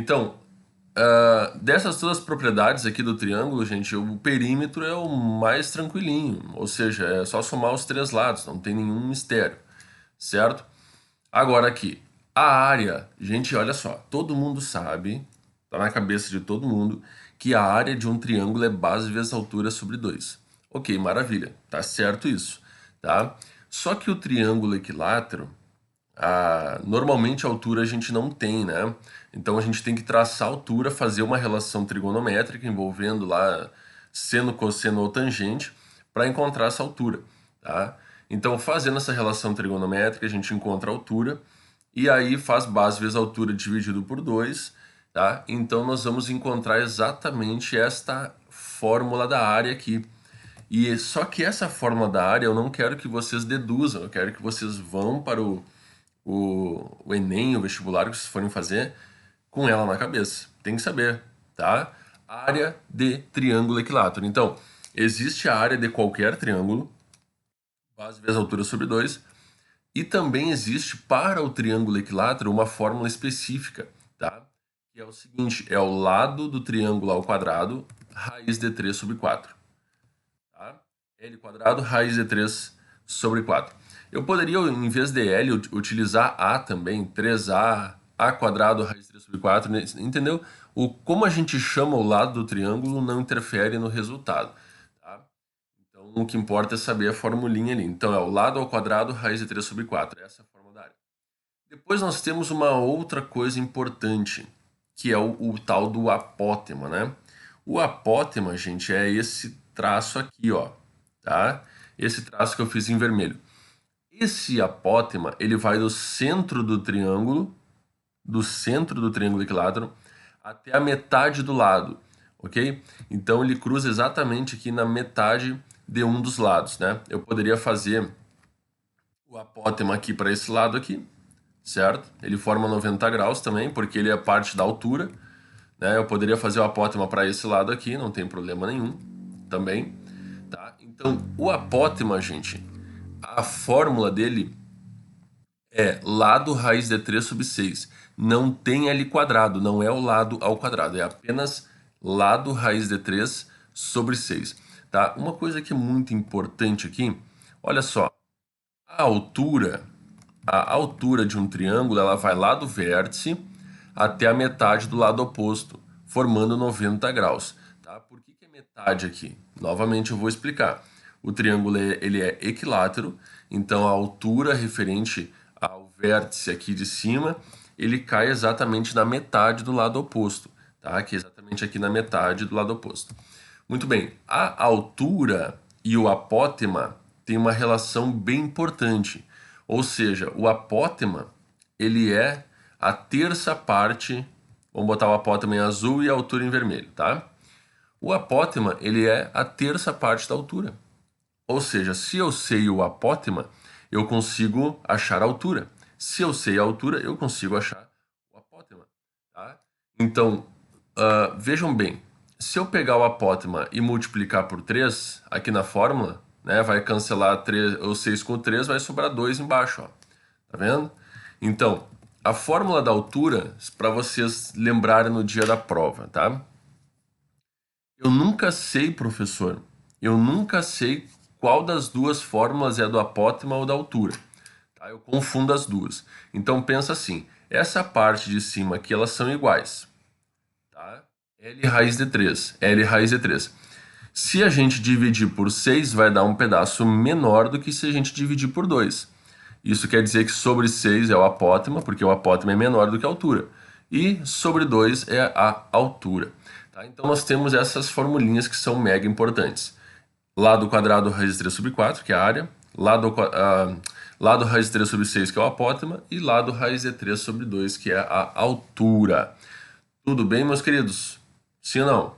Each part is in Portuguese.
Então, dessas todas as propriedades aqui do triângulo, gente, o perímetro é o mais tranquilinho, ou seja, é só somar os três lados, não tem nenhum mistério, certo? Agora aqui, a área, gente, olha só, todo mundo sabe, tá na cabeça de todo mundo, que a área de um triângulo é base vezes altura sobre 2. Ok, maravilha, tá certo isso, tá? Só que o triângulo equilátero, normalmente a altura a gente não tem, né? Então a gente tem que traçar a altura, fazer uma relação trigonométrica envolvendo lá seno, cosseno ou tangente para encontrar essa altura, tá? Então fazendo essa relação trigonométrica a gente encontra a altura e aí faz base vezes altura dividido por 2, tá? Então nós vamos encontrar exatamente esta fórmula da área aqui. E só que essa fórmula da área eu não quero que vocês deduzam, eu quero que vocês vão para o Enem, o vestibular que vocês forem fazer, com ela na cabeça. Tem que saber, tá? Área de triângulo equilátero. Então, existe a área de qualquer triângulo, base vezes altura sobre 2, e também existe para o triângulo equilátero uma fórmula específica, tá? Que é o seguinte, é o lado do triângulo ao quadrado, raiz de 3 sobre 4. Tá? L quadrado, raiz de 3 sobre 4. Eu poderia, em vez de L, utilizar A também, 3A, A quadrado, raiz de 3 sobre 4, entendeu? Como a gente chama o lado do triângulo não interfere no resultado. Tá? Então, o que importa é saber a formulinha ali. Então, é o lado ao quadrado, raiz de 3 sobre 4. Essa é a fórmula da área. Depois nós temos uma outra coisa importante, que é o tal do apótema, né? O apótema, gente, é esse traço aqui, ó, tá? Esse traço que eu fiz em vermelho. Esse apótema, ele vai do centro do triângulo equilátero, até a metade do lado, ok? Então ele cruza exatamente aqui na metade de um dos lados, né? Eu poderia fazer o apótema aqui para esse lado aqui, certo? Ele forma 90 graus também, porque ele é parte da altura, né? Eu poderia fazer o apótema para esse lado aqui, não tem problema nenhum, também, tá? Então, o apótema, gente, a fórmula dele é lado raiz de 3 sobre 6. Não tem L quadrado, não é o lado ao quadrado, é apenas lado raiz de 3 sobre 6, tá? Uma coisa que é muito importante aqui, olha só, a altura a altura de um triângulo ela vai lá do vértice até a metade do lado oposto, formando 90 graus. Tá? Por que é metade aqui? Novamente eu vou explicar. O triângulo ele é equilátero, então a altura referente ao vértice aqui de cima, ele cai exatamente na metade do lado oposto, tá? Que é exatamente aqui na metade do lado oposto. Muito bem, a altura e o apótema têm uma relação bem importante. Ou seja, o apótema, ele é a terça parte, vamos botar o apótema em azul e a altura em vermelho, tá? O apótema, ele é a terça parte da altura. Ou seja, se eu sei o apótema, eu consigo achar a altura. Se eu sei a altura, eu consigo achar o apótema, tá? Então, vejam bem, se eu pegar o apótema e multiplicar por 3 aqui na fórmula, né, vai cancelar 3, o 6 com o 3, vai sobrar 2 embaixo, ó. Tá vendo? Então, a fórmula da altura, para vocês lembrarem no dia da prova, tá? Eu nunca sei, professor, eu nunca sei qual das duas fórmulas é do apótema ou da altura. Tá? Eu confundo as duas. Então pensa assim, essa parte de cima aqui, elas são iguais. Tá? L raiz de 3, L raiz de 3. Se a gente dividir por 6, vai dar um pedaço menor do que se a gente dividir por 2. Isso quer dizer que sobre 6 é o apótema, porque o apótema é menor do que a altura. E sobre 2 é a altura. Tá? Então nós temos essas formulinhas que são mega importantes. Lado quadrado raiz de 3 sobre 4, que é a área. Lado raiz de 3 sobre 6, que é o apótema. E lado raiz de 3 sobre 2, que é a altura. Tudo bem, meus queridos? Sim ou não?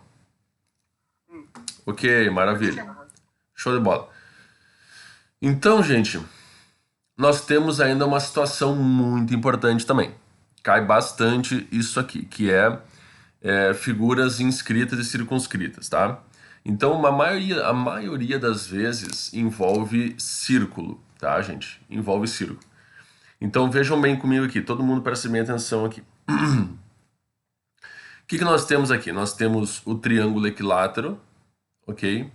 Ok, maravilha. Show de bola. Então, gente, nós temos ainda uma situação muito importante também. Cai bastante isso aqui, que é figuras inscritas e circunscritas, tá? Então, a maioria das vezes envolve círculo, tá, gente? Envolve círculo. Então, vejam bem comigo aqui, todo mundo preste bem atenção aqui. que nós temos aqui? Nós temos o triângulo equilátero, ok?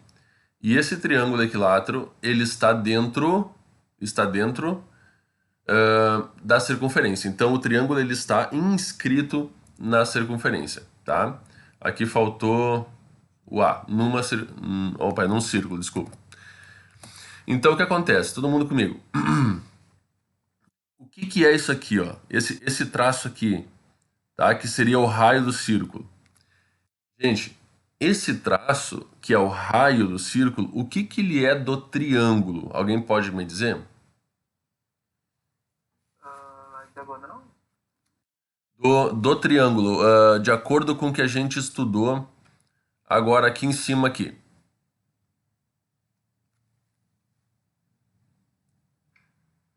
E esse triângulo equilátero, ele está dentro da circunferência. Então, o triângulo ele está inscrito na circunferência, tá? Aqui faltou o A, num círculo, desculpa. Então, o que acontece? Todo mundo comigo. O que é isso aqui, ó? Esse traço aqui, tá? Que seria o raio do círculo. Gente, esse traço, que é o raio do círculo, o que ele é do triângulo? Alguém pode me dizer? Diagonal? Do triângulo, de acordo com o que a gente estudou agora aqui em cima aqui.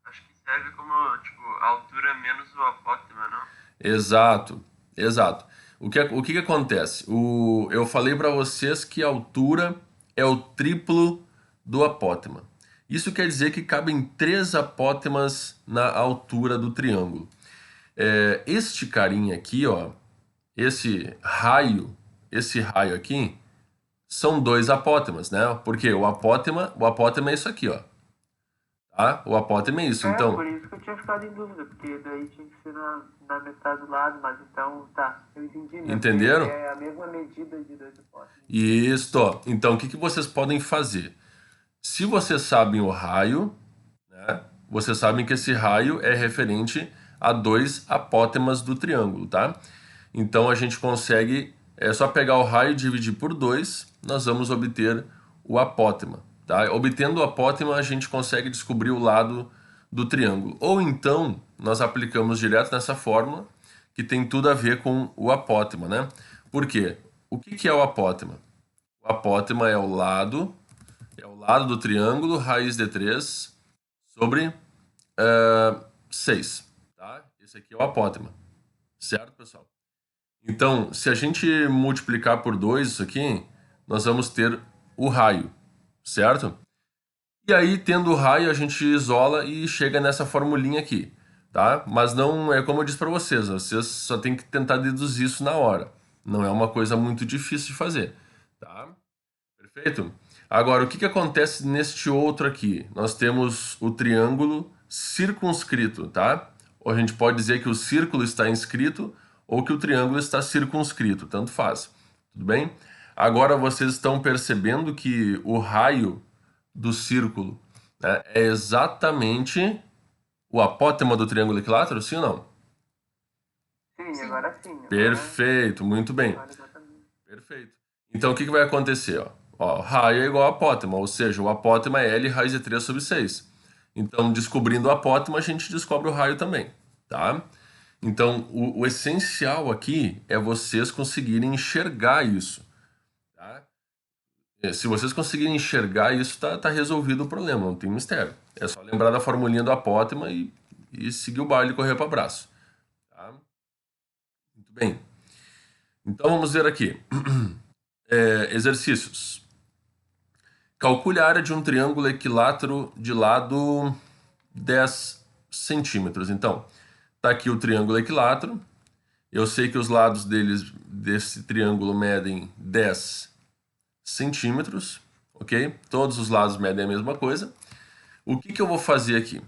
Acho que serve como, tipo, a altura menos o apótema, não? Exato, exato. O que acontece? Eu falei para vocês que a altura é o triplo do apótema. Isso quer dizer que cabem 3 apótemas na altura do triângulo. Este carinha aqui, ó, esse raio aqui, são 2 apótemas, né? Porque o apótema é isso aqui, ó. Tá? O apótema é isso. Então, Por isso que eu tinha ficado em dúvida, porque daí tinha que ser na metade do lado, mas então, tá, eu entendi, né? entenderam? Porque é a mesma medida de 2 apótemas. Isso, ó. Então, o que vocês podem fazer? Se vocês sabem o raio, né, vocês sabem que esse raio é referente a 2 apótemas do triângulo, tá? Então, a gente consegue, é só pegar o raio e dividir por 2, nós vamos obter o apótema, tá? Obtendo o apótema, a gente consegue descobrir o lado do triângulo. Ou então, nós aplicamos direto nessa fórmula, que tem tudo a ver com o apótema, né? Por quê? O que é o apótema? O apótema é o lado do triângulo, raiz de 3 sobre 6. Tá? Esse aqui é o apótema. Certo, pessoal? Então, se a gente multiplicar por 2 isso aqui, nós vamos ter o raio. Certo? E aí, tendo o raio, a gente isola e chega nessa formulinha aqui. Tá? Mas não é como eu disse para vocês só tem que tentar deduzir isso na hora. Não é uma coisa muito difícil de fazer. Tá? Perfeito? Agora, o que acontece neste outro aqui? Nós temos o triângulo circunscrito, tá? Ou a gente pode dizer que o círculo está inscrito ou que o triângulo está circunscrito, tanto faz. Tudo bem? Agora vocês estão percebendo que o raio do círculo, né, é exatamente o apótema do triângulo equilátero, sim ou não? Sim, agora sim. Perfeito, muito bem. Agora exatamente. Perfeito. Então, o que vai acontecer? Ó, raio é igual a apótema, ou seja, o apótema é L raiz de 3 sobre 6. Então, descobrindo o apótema, a gente descobre o raio também, tá? Então, o essencial aqui é vocês conseguirem enxergar isso, tá? Se vocês conseguirem enxergar isso, tá resolvido o problema, não tem mistério. É só lembrar da formulinha do apótema e seguir o baile e correr para o abraço. Tá? Muito bem. Então, vamos ver aqui. Exercícios. Calcule a área de um triângulo equilátero de lado 10 centímetros. Então, tá aqui o triângulo equilátero. Eu sei que os lados desse triângulo medem 10 centímetros, ok? Todos os lados medem a mesma coisa. O que eu vou fazer aqui?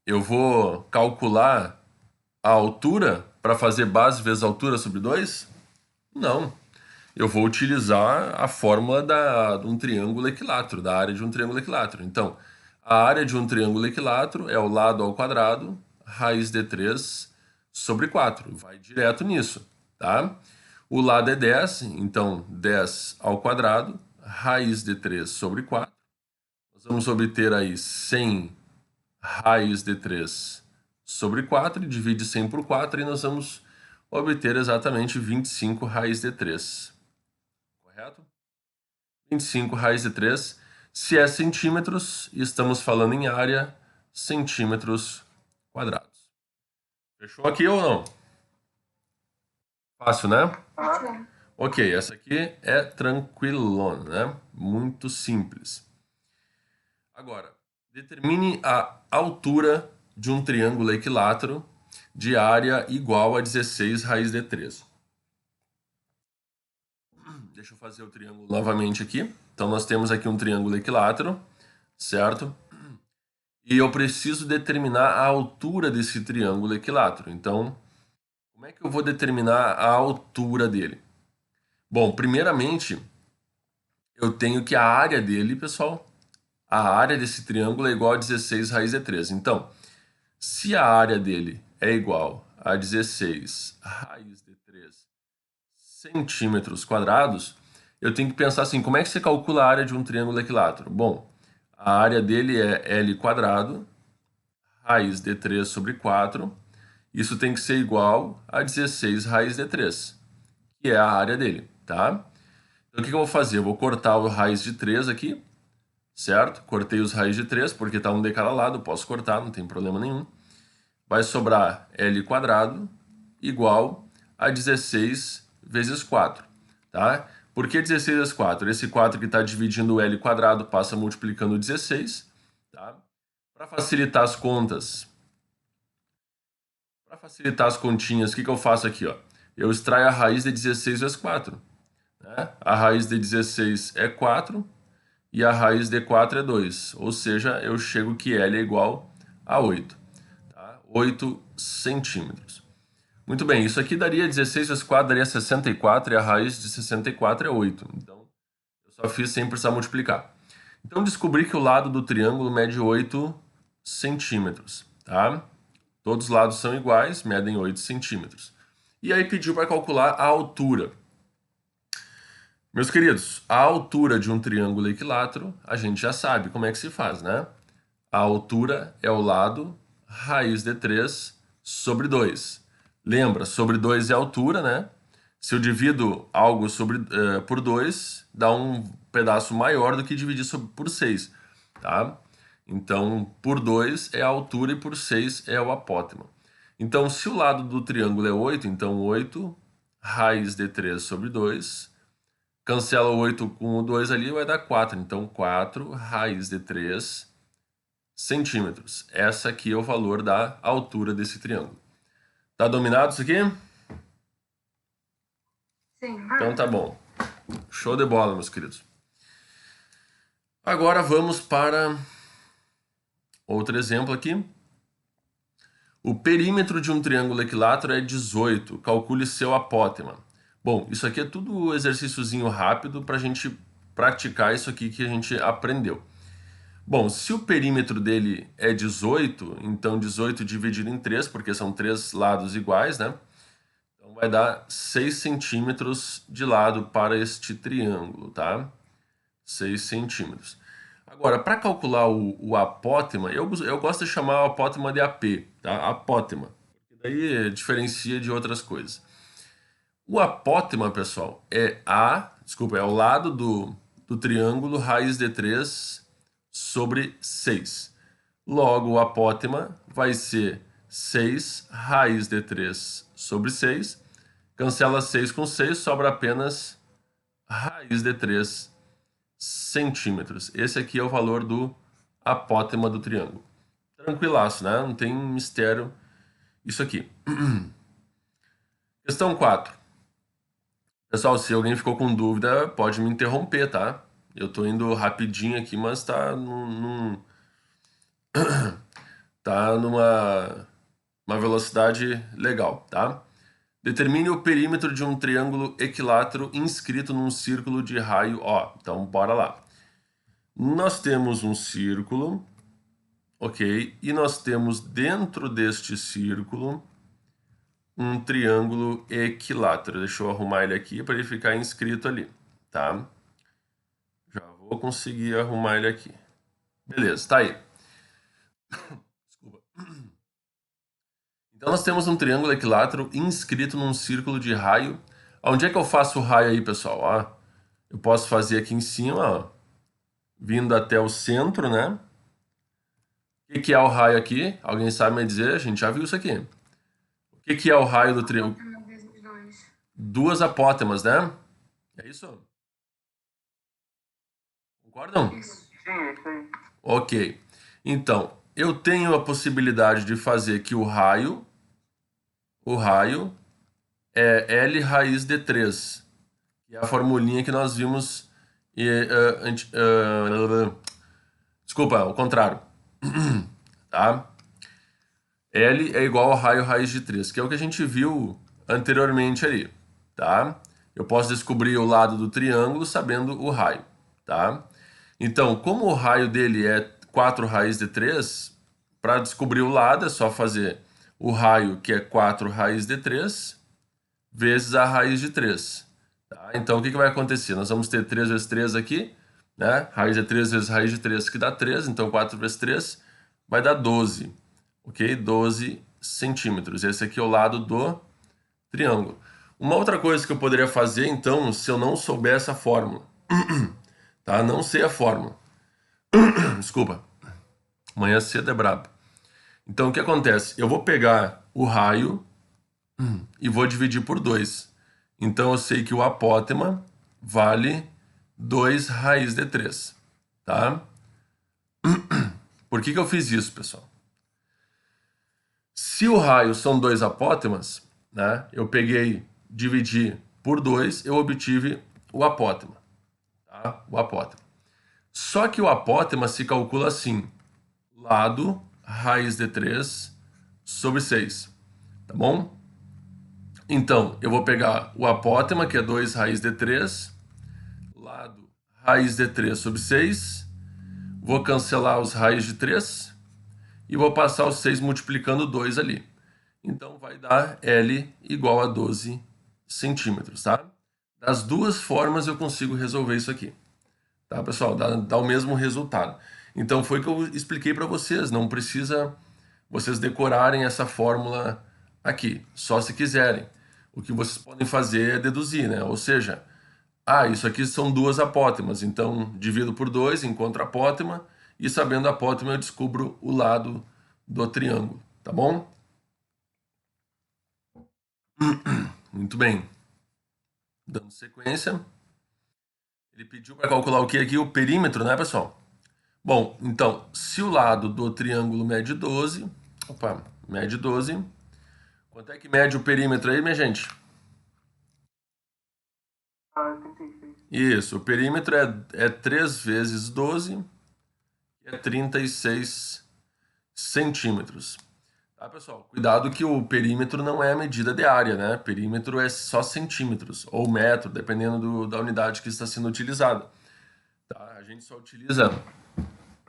Eu vou calcular a altura para fazer base vezes altura sobre 2? Não. Eu vou utilizar a fórmula de um triângulo equilátero, da área de um triângulo equilátero. Então, a área de um triângulo equilátero é o lado ao quadrado, raiz de 3 sobre 4. Vai direto nisso, tá? O lado é 10, então 10 ao quadrado, raiz de 3 sobre 4. Nós vamos obter aí 100 raiz de 3 sobre 4, divide 100 por 4 e nós vamos obter exatamente 25 raiz de 3. Correto? 25 raiz de 3. Se é centímetros, estamos falando em área, centímetros quadrados. Fechou aqui ou não? Fácil, né? Ok, essa aqui é tranquilona, né? Muito simples. Agora, determine a altura de um triângulo equilátero de área igual a 16 raiz de 3. Deixa eu fazer o triângulo novamente aqui. Então, nós temos aqui um triângulo equilátero, certo? E eu preciso determinar a altura desse triângulo equilátero. Então, como é que eu vou determinar a altura dele? Bom, primeiramente, eu tenho que a área dele, pessoal, a área desse triângulo é igual a 16 raiz de 3. Então, se a área dele é igual a 16 raiz de 3 centímetros quadrados, eu tenho que pensar assim, como é que você calcula a área de um triângulo equilátero? Bom, a área dele é L quadrado, raiz de 3 sobre 4. Isso tem que ser igual a 16 raiz de 3, que é a área dele, tá? Então, o que eu vou fazer? Eu vou cortar o raiz de 3 aqui, certo? Cortei os raiz de 3, porque está um de cada lado, posso cortar, não tem problema nenhum. Vai sobrar L quadrado igual a 16 vezes 4, tá? Por que 16 vezes 4? Esse 4 que está dividindo o L quadrado passa multiplicando 16, tá? Para facilitar as contas, para facilitar as continhas, o que eu faço aqui, ó? Eu extraio a raiz de 16 vezes 4, né? A raiz de 16 é 4 e a raiz de 4 é 2, ou seja, eu chego que L é igual a 8, tá? 8 centímetros. Muito bem, isso aqui daria 16 vezes 4, daria 64, e a raiz de 64 é 8. Então, eu só fiz sem precisar multiplicar. Então, descobri que o lado do triângulo mede 8 centímetros, tá? Todos os lados são iguais, medem 8 centímetros. E aí pediu para calcular a altura. Meus queridos, a altura de um triângulo equilátero, a gente já sabe como é que se faz, né? A altura é o lado raiz de 3 sobre 2. Lembra, sobre 2 é a altura, né? Se eu divido algo por 2, dá um pedaço maior do que dividir por 6, tá? Então, por 2 é a altura e por 6 é o apótema. Então, se o lado do triângulo é 8, então 8 raiz de 3 sobre 2. Cancela o 8 com o 2 ali, vai dar 4. Então, 4 raiz de 3 centímetros. Essa aqui é o valor da altura desse triângulo. Tá dominado isso aqui? Sim. Então tá bom. Show de bola, meus queridos. Agora vamos para outro exemplo aqui. O perímetro de um triângulo equilátero é 18. Calcule seu apótema. Bom, isso aqui é tudo exercíciozinho rápido para a gente praticar isso aqui que a gente aprendeu. Bom, se o perímetro dele é 18, então 18 dividido em 3, porque são 3 lados iguais, né? Então vai dar 6 centímetros de lado para este triângulo, tá? 6 centímetros. Agora, para calcular o apótema, eu gosto de chamar o apótema de AP, tá? Apótema. Daí diferencia de outras coisas. O apótema, pessoal, é o lado do triângulo raiz de 3 sobre 6. Logo, o apótema vai ser 6 raiz de 3 sobre 6. Cancela 6 com 6, sobra apenas raiz de 3 centímetros. Esse aqui é o valor do apótema do triângulo. Tranquilaço, né? Não tem mistério isso aqui. Questão 4. Pessoal, se alguém ficou com dúvida, pode me interromper, tá? Eu tô indo rapidinho aqui, mas tá tá numa velocidade legal, tá? Determine o perímetro de um triângulo equilátero inscrito num círculo de raio O. Então, bora lá. Nós temos um círculo, ok? E nós temos dentro deste círculo um triângulo equilátero. Deixa eu arrumar ele aqui para ele ficar inscrito ali, tá? Já vou conseguir arrumar ele aqui. Beleza, tá aí. Desculpa. Então nós temos um triângulo equilátero inscrito num círculo de raio. Onde é que eu faço o raio aí, pessoal? Ó, eu posso fazer aqui em cima, ó, vindo até o centro, né? O que é o raio aqui? Alguém sabe me dizer? A gente já viu isso aqui. O que é o raio do triângulo? Duas apótemas, né? É isso? Concordam? Sim, é isso aí. Ok. Então, eu tenho a possibilidade de fazer que o raio é L raiz de 3, é a formulinha que nós vimos. Desculpa, ao contrário. Tá? L é igual ao raio raiz de 3, que é o que a gente viu anteriormente ali. Tá? Eu posso descobrir o lado do triângulo sabendo o raio. Tá? Então, como o raio dele é 4 raiz de 3, para descobrir o lado é só fazer o raio, que é 4 raiz de 3, vezes a raiz de 3. Tá? Então, o que vai acontecer? Nós vamos ter 3 vezes 3 aqui, né? Raiz de 3 vezes raiz de 3, que dá 3. Então, 4 vezes 3 vai dar 12. Ok? 12 centímetros. Esse aqui é o lado do triângulo. Uma outra coisa que eu poderia fazer, então, se eu não souber essa fórmula, tá? Não sei a fórmula. Desculpa. Amanhã cedo é brabo. Então, o que acontece? Eu vou pegar o raio e vou dividir por 2. Então, eu sei que o apótema vale 2 raiz de 3. Tá? Por que eu fiz isso, pessoal? Se o raio são 2 apótemas, né, eu peguei, dividi por 2, eu obtive o apótema. Tá? O apótema. Só que o apótema se calcula assim: lado raiz de 3 sobre 6. Tá bom? Então, eu vou pegar o apótema, que é 2 raiz de 3, lado raiz de 3 sobre 6, vou cancelar os raiz de 3 e vou passar os 6 multiplicando 2 ali. Então, vai dar L igual a 12 centímetros, tá? Das duas formas eu consigo resolver isso aqui. Tá, pessoal? Dá o mesmo resultado. Então, foi o que eu expliquei para vocês. Não precisa vocês decorarem essa fórmula aqui, só se quiserem. O que vocês podem fazer é deduzir, né? Ou seja, isso aqui são duas apótemas, então divido por 2, encontro a apótema, e sabendo a apótema eu descubro o lado do triângulo, tá bom? Muito bem. Dando sequência. Ele pediu para calcular o que aqui? O perímetro, né, pessoal? Bom, então, se o lado do triângulo mede 12, mede 12, quanto é que mede o perímetro aí, minha gente? 36. Isso, o perímetro é 3 vezes 12, que é 36 centímetros. Tá, pessoal? Cuidado que o perímetro não é a medida de área, né? Perímetro é só centímetros, ou metro, dependendo da unidade que está sendo utilizada. Tá? A gente só utiliza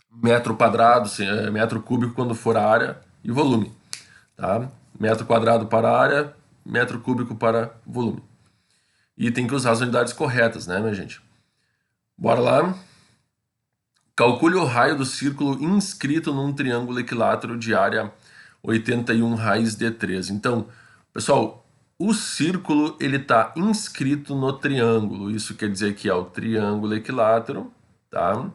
metro quadrado, metro cúbico quando for a área e volume. Tá? Metro quadrado para área, metro cúbico para volume. E tem que usar as unidades corretas, né, minha gente? Bora lá. Calcule o raio do círculo inscrito num triângulo equilátero de área 81 raiz de 3. Então, pessoal, o círculo ele está inscrito no triângulo. Isso quer dizer que é o triângulo equilátero, tá?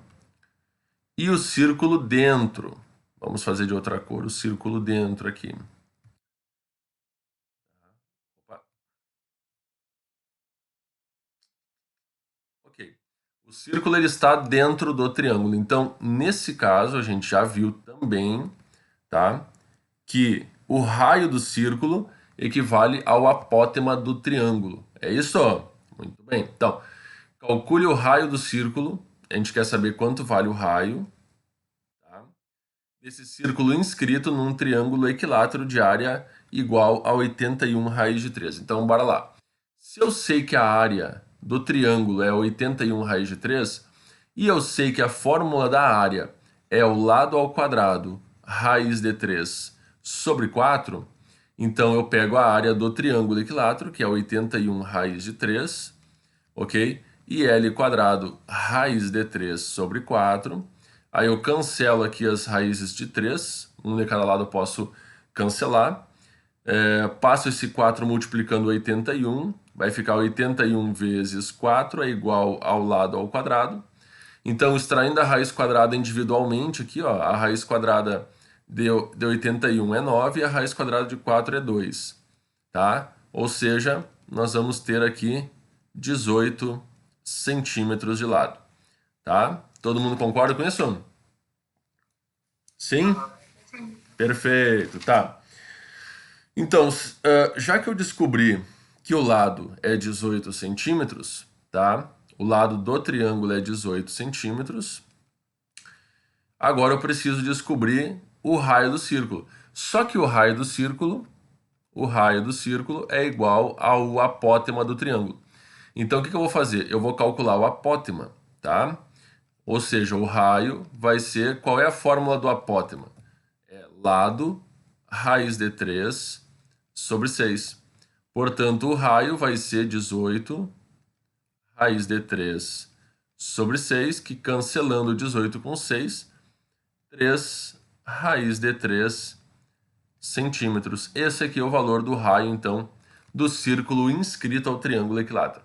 E o círculo dentro. Vamos fazer de outra cor, o círculo dentro aqui. Opa. Ok. O círculo ele está dentro do triângulo. Então, nesse caso, a gente já viu também, tá, que o raio do círculo equivale ao apótema do triângulo. É isso? Muito bem. Então, calcule o raio do círculo. A gente quer saber quanto vale o raio, tá, desse círculo inscrito num triângulo equilátero de área igual a 81 raiz de 3. Então, bora lá. Se eu sei que a área do triângulo é 81 raiz de 3, e eu sei que a fórmula da área é o lado ao quadrado raiz de 3 sobre 4, então eu pego a área do triângulo equilátero, que é 81 raiz de 3, ok? E L quadrado raiz de 3 sobre 4. Aí eu cancelo aqui as raízes de 3, um de cada lado eu posso cancelar. Passo esse 4 multiplicando 81, vai ficar 81 vezes 4 é igual ao lado ao quadrado. Então, extraindo a raiz quadrada individualmente aqui, ó, a raiz quadrada de 81 é 9 e a raiz quadrada de 4 é 2, tá? Ou seja, nós vamos ter aqui 18 centímetros de lado, tá? Todo mundo concorda com isso? Sim? Perfeito, tá. Então, já que eu descobri que o lado é 18 centímetros, tá? O lado do triângulo é 18 centímetros. Agora eu preciso descobrir o raio do círculo. Só que o raio do círculo é igual ao apótema do triângulo. Então, o que eu vou fazer? Eu vou calcular o apótema, tá? Ou seja, o raio vai ser... Qual é a fórmula do apótema? É lado raiz de 3 sobre 6. Portanto, o raio vai ser 18 raiz de 3 sobre 6, que cancelando 18 com 6, 3 raiz de 3 centímetros. Esse aqui é o valor do raio, então, do círculo inscrito ao triângulo equilátero.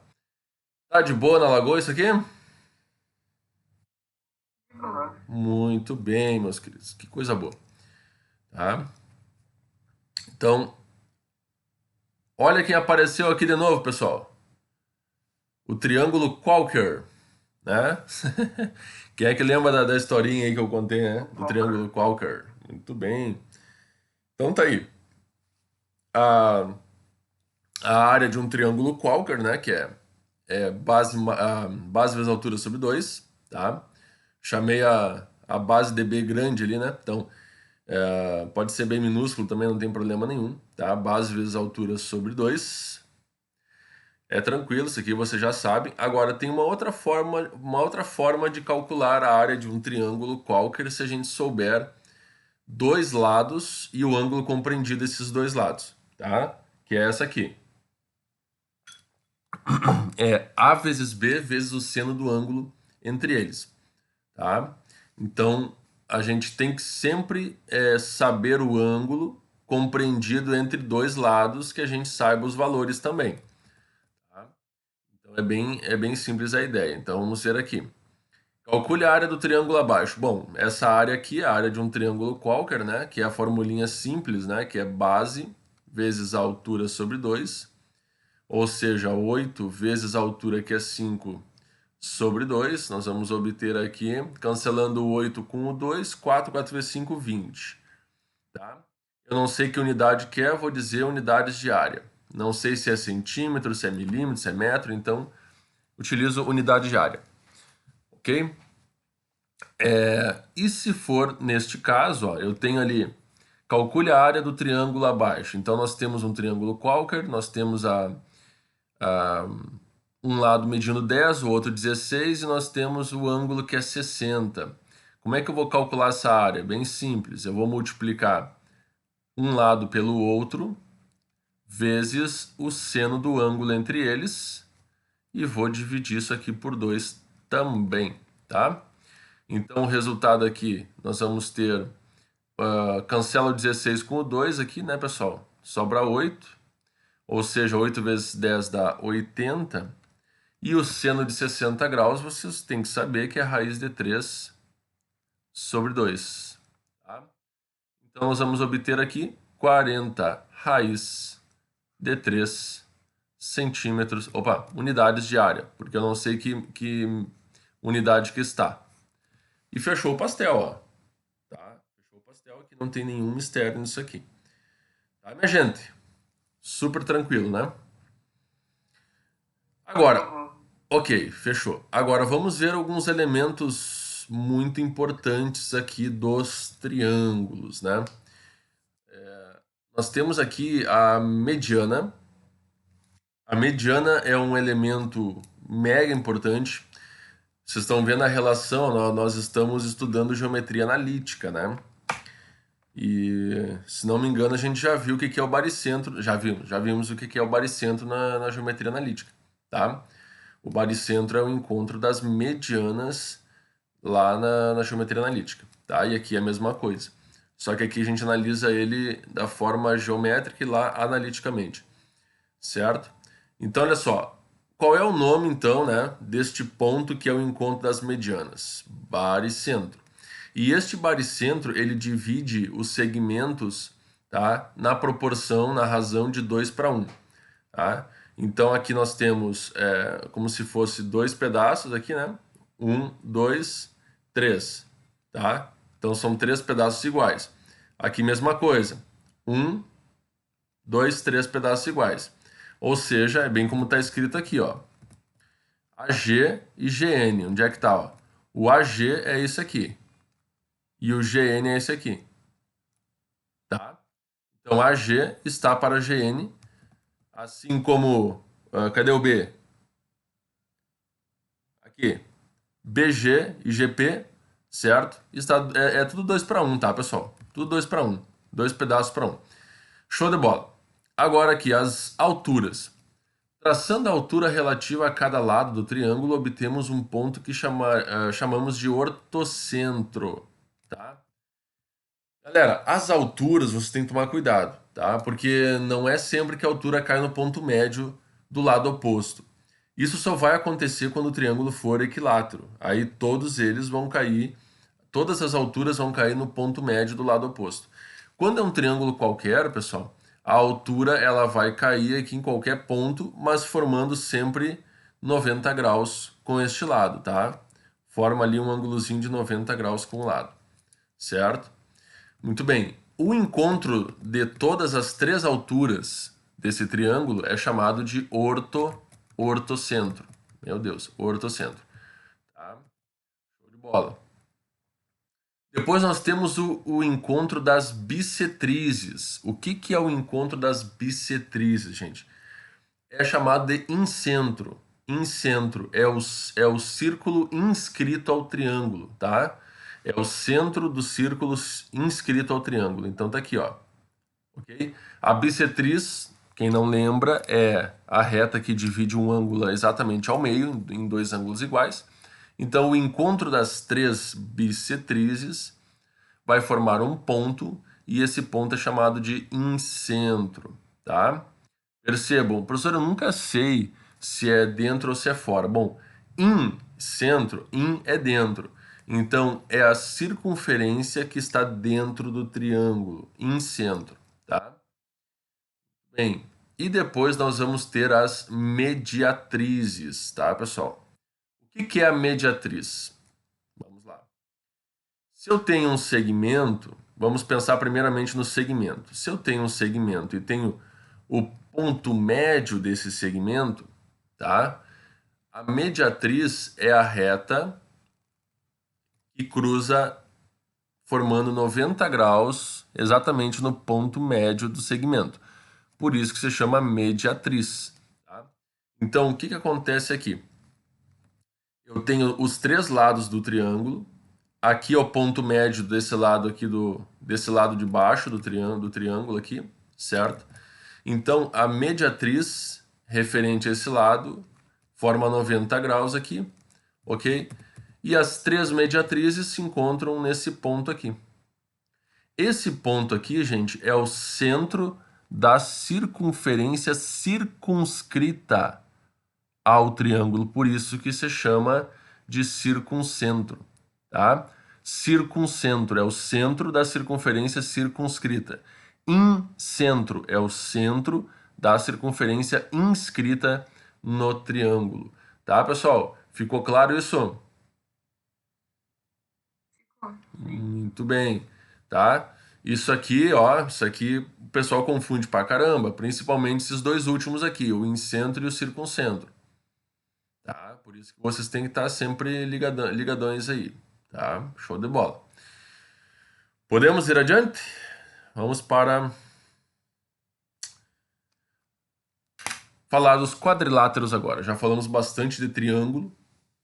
Tá de boa na lagoa isso aqui? Muito bem, meus queridos. Que coisa boa. Tá? Então, olha quem apareceu aqui de novo, pessoal. O triângulo Qualker, né? Quem é que lembra da historinha aí que eu contei, né? Do triângulo Qualker. Muito bem. Então tá aí. A área de um triângulo Qualker, né? Que é base vezes altura sobre 2, tá? Chamei a base de B grande ali, né? Então, pode ser bem minúsculo também, não tem problema nenhum, tá? Base vezes altura sobre 2. É tranquilo, isso aqui você já sabe. Agora, tem uma outra forma de calcular a área de um triângulo qualquer se a gente souber dois lados e o ângulo compreendido desses dois lados, tá? Que é essa aqui. É A vezes B vezes o seno do ângulo entre eles, tá? Então, a gente tem que sempre saber o ângulo compreendido entre dois lados, que a gente saiba os valores também. Tá? Então, é bem simples a ideia. Então, vamos ver aqui. Calcule a área do triângulo abaixo. Bom, essa área aqui é a área de um triângulo qualquer, né? Que é a formulinha simples, né? Que é base vezes a altura sobre 2. Ou seja, 8 vezes a altura, que é 5, sobre 2. Nós vamos obter aqui, cancelando o 8 com o 2, 4 vezes 5, 20. Tá? Eu não sei que unidade que é, vou dizer unidades de área. Não sei se é centímetro, se é milímetro, se é metro, então utilizo unidade de área. Ok? E se for neste caso, ó, eu tenho ali, calcule a área do triângulo abaixo. Então nós temos um triângulo qualquer, nós temos um lado medindo 10, o outro 16, e nós temos o ângulo que é 60. Como é que eu vou calcular essa área? Bem simples, eu vou multiplicar um lado pelo outro, vezes o seno do ângulo entre eles, e vou dividir isso aqui por 2 também, tá? Então o resultado aqui, nós vamos ter, cancela o 16 com o 2 aqui, né, pessoal? Sobra 8, ou seja, 8 vezes 10 dá 80, e o seno de 60 graus, vocês têm que saber que é a raiz de 3 sobre 2. Tá? Então, nós vamos obter aqui 40 raiz de 3 centímetros, unidades de área, porque eu não sei que unidade que está. E fechou o pastel, ó. Tá? Fechou o pastel, aqui não tem nenhum mistério nisso aqui. Tá, minha gente? Super tranquilo, né? Agora, ok, fechou. Agora vamos ver alguns elementos muito importantes aqui dos triângulos, né? Nós temos aqui a mediana. A mediana é um elemento mega importante. Vocês estão vendo a relação, nós estamos estudando geometria analítica, né? E, se não me engano, a gente já viu o que é o baricentro. Já vimos o que é o baricentro na geometria analítica, tá? O baricentro é o encontro das medianas lá na geometria analítica, tá? E aqui é a mesma coisa. Só que aqui a gente analisa ele da forma geométrica e lá analiticamente, certo? Então, olha só. Qual é o nome, então, né, deste ponto que é o encontro das medianas? Baricentro. E este baricentro, ele divide os segmentos, tá, na proporção, na razão de 2 para 1. Tá? Então aqui nós temos como se fosse dois pedaços aqui, né? 1, 2, 3. Tá? Então são 3 pedaços iguais. Aqui mesma coisa. 1, 2, 3 pedaços iguais. Ou seja, é bem como está escrito aqui, ó. AG e GN. Onde é que tá? Ó? O AG é esse aqui. E o GN é esse aqui. Tá? Então, AG está para GN, assim como... cadê o B? Aqui. BG e GP, certo? Está, é tudo 2 para 1, tá, pessoal? Tudo 2 para 1. 2 pedaços para 1. Show de bola. Agora aqui, as alturas. Traçando a altura relativa a cada lado do triângulo, obtemos um ponto que chamamos de ortocentro, tá? Galera, as alturas você tem que tomar cuidado, tá? Porque não é sempre que a altura cai no ponto médio do lado oposto. Isso só vai acontecer quando o triângulo for equilátero. Aí todos eles vão cair, todas as alturas vão cair no ponto médio do lado oposto. Quando é um triângulo qualquer, pessoal, a altura ela vai cair aqui em qualquer ponto, mas formando sempre 90 graus com este lado, tá? Forma ali um ângulozinho de 90 graus com o lado, certo? Muito bem. O encontro de todas as três alturas desse triângulo é chamado de ortocentro. Meu Deus, ortocentro. Tá? Show de bola. Depois nós temos o encontro das bissetrizes. O que é o encontro das bissetrizes, gente? É chamado de incentro. Incentro é o círculo inscrito ao triângulo, tá? É o centro do círculo inscrito ao triângulo. Então tá aqui, ó. Ok? A bissetriz, quem não lembra, é a reta que divide um ângulo exatamente ao meio, em dois ângulos iguais. Então, o encontro das três bissetrizes vai formar um ponto, e esse ponto é chamado de incentro, tá? Percebam, professor, eu nunca sei se é dentro ou se é fora. Bom, centro, é dentro. Então, é a circunferência que está dentro do triângulo, centro, tá? Bem, e depois nós vamos ter as mediatrizes, tá, pessoal? O que é a mediatriz? Vamos lá. Se eu tenho um segmento, vamos pensar primeiramente no segmento. Se eu tenho um segmento e tenho o ponto médio desse segmento, tá? A mediatriz é a reta que cruza formando 90 graus exatamente no ponto médio do segmento. Por isso que se chama mediatriz. Tá? Então, o que acontece aqui? Eu tenho os três lados do triângulo. Aqui é o ponto médio desse lado aqui desse lado de baixo do triângulo aqui, certo? Então, a mediatriz referente a esse lado forma 90 graus aqui, ok? E as três mediatrizes se encontram nesse ponto aqui. Esse ponto aqui, gente, é o centro da circunferência circunscrita ao triângulo, por isso que se chama de circuncentro, tá? Circuncentro é o centro da circunferência circunscrita. Incentro é o centro da circunferência inscrita no triângulo, tá, pessoal? Ficou claro isso? Muito bem, tá? Isso aqui, ó, isso aqui o pessoal confunde pra caramba, principalmente esses dois últimos aqui, o incentro e o circuncentro. Tá? Por isso que vocês têm que estar sempre ligadões aí, tá? Show de bola. Podemos ir adiante? Vamos para falar dos quadriláteros agora. Já falamos bastante de triângulo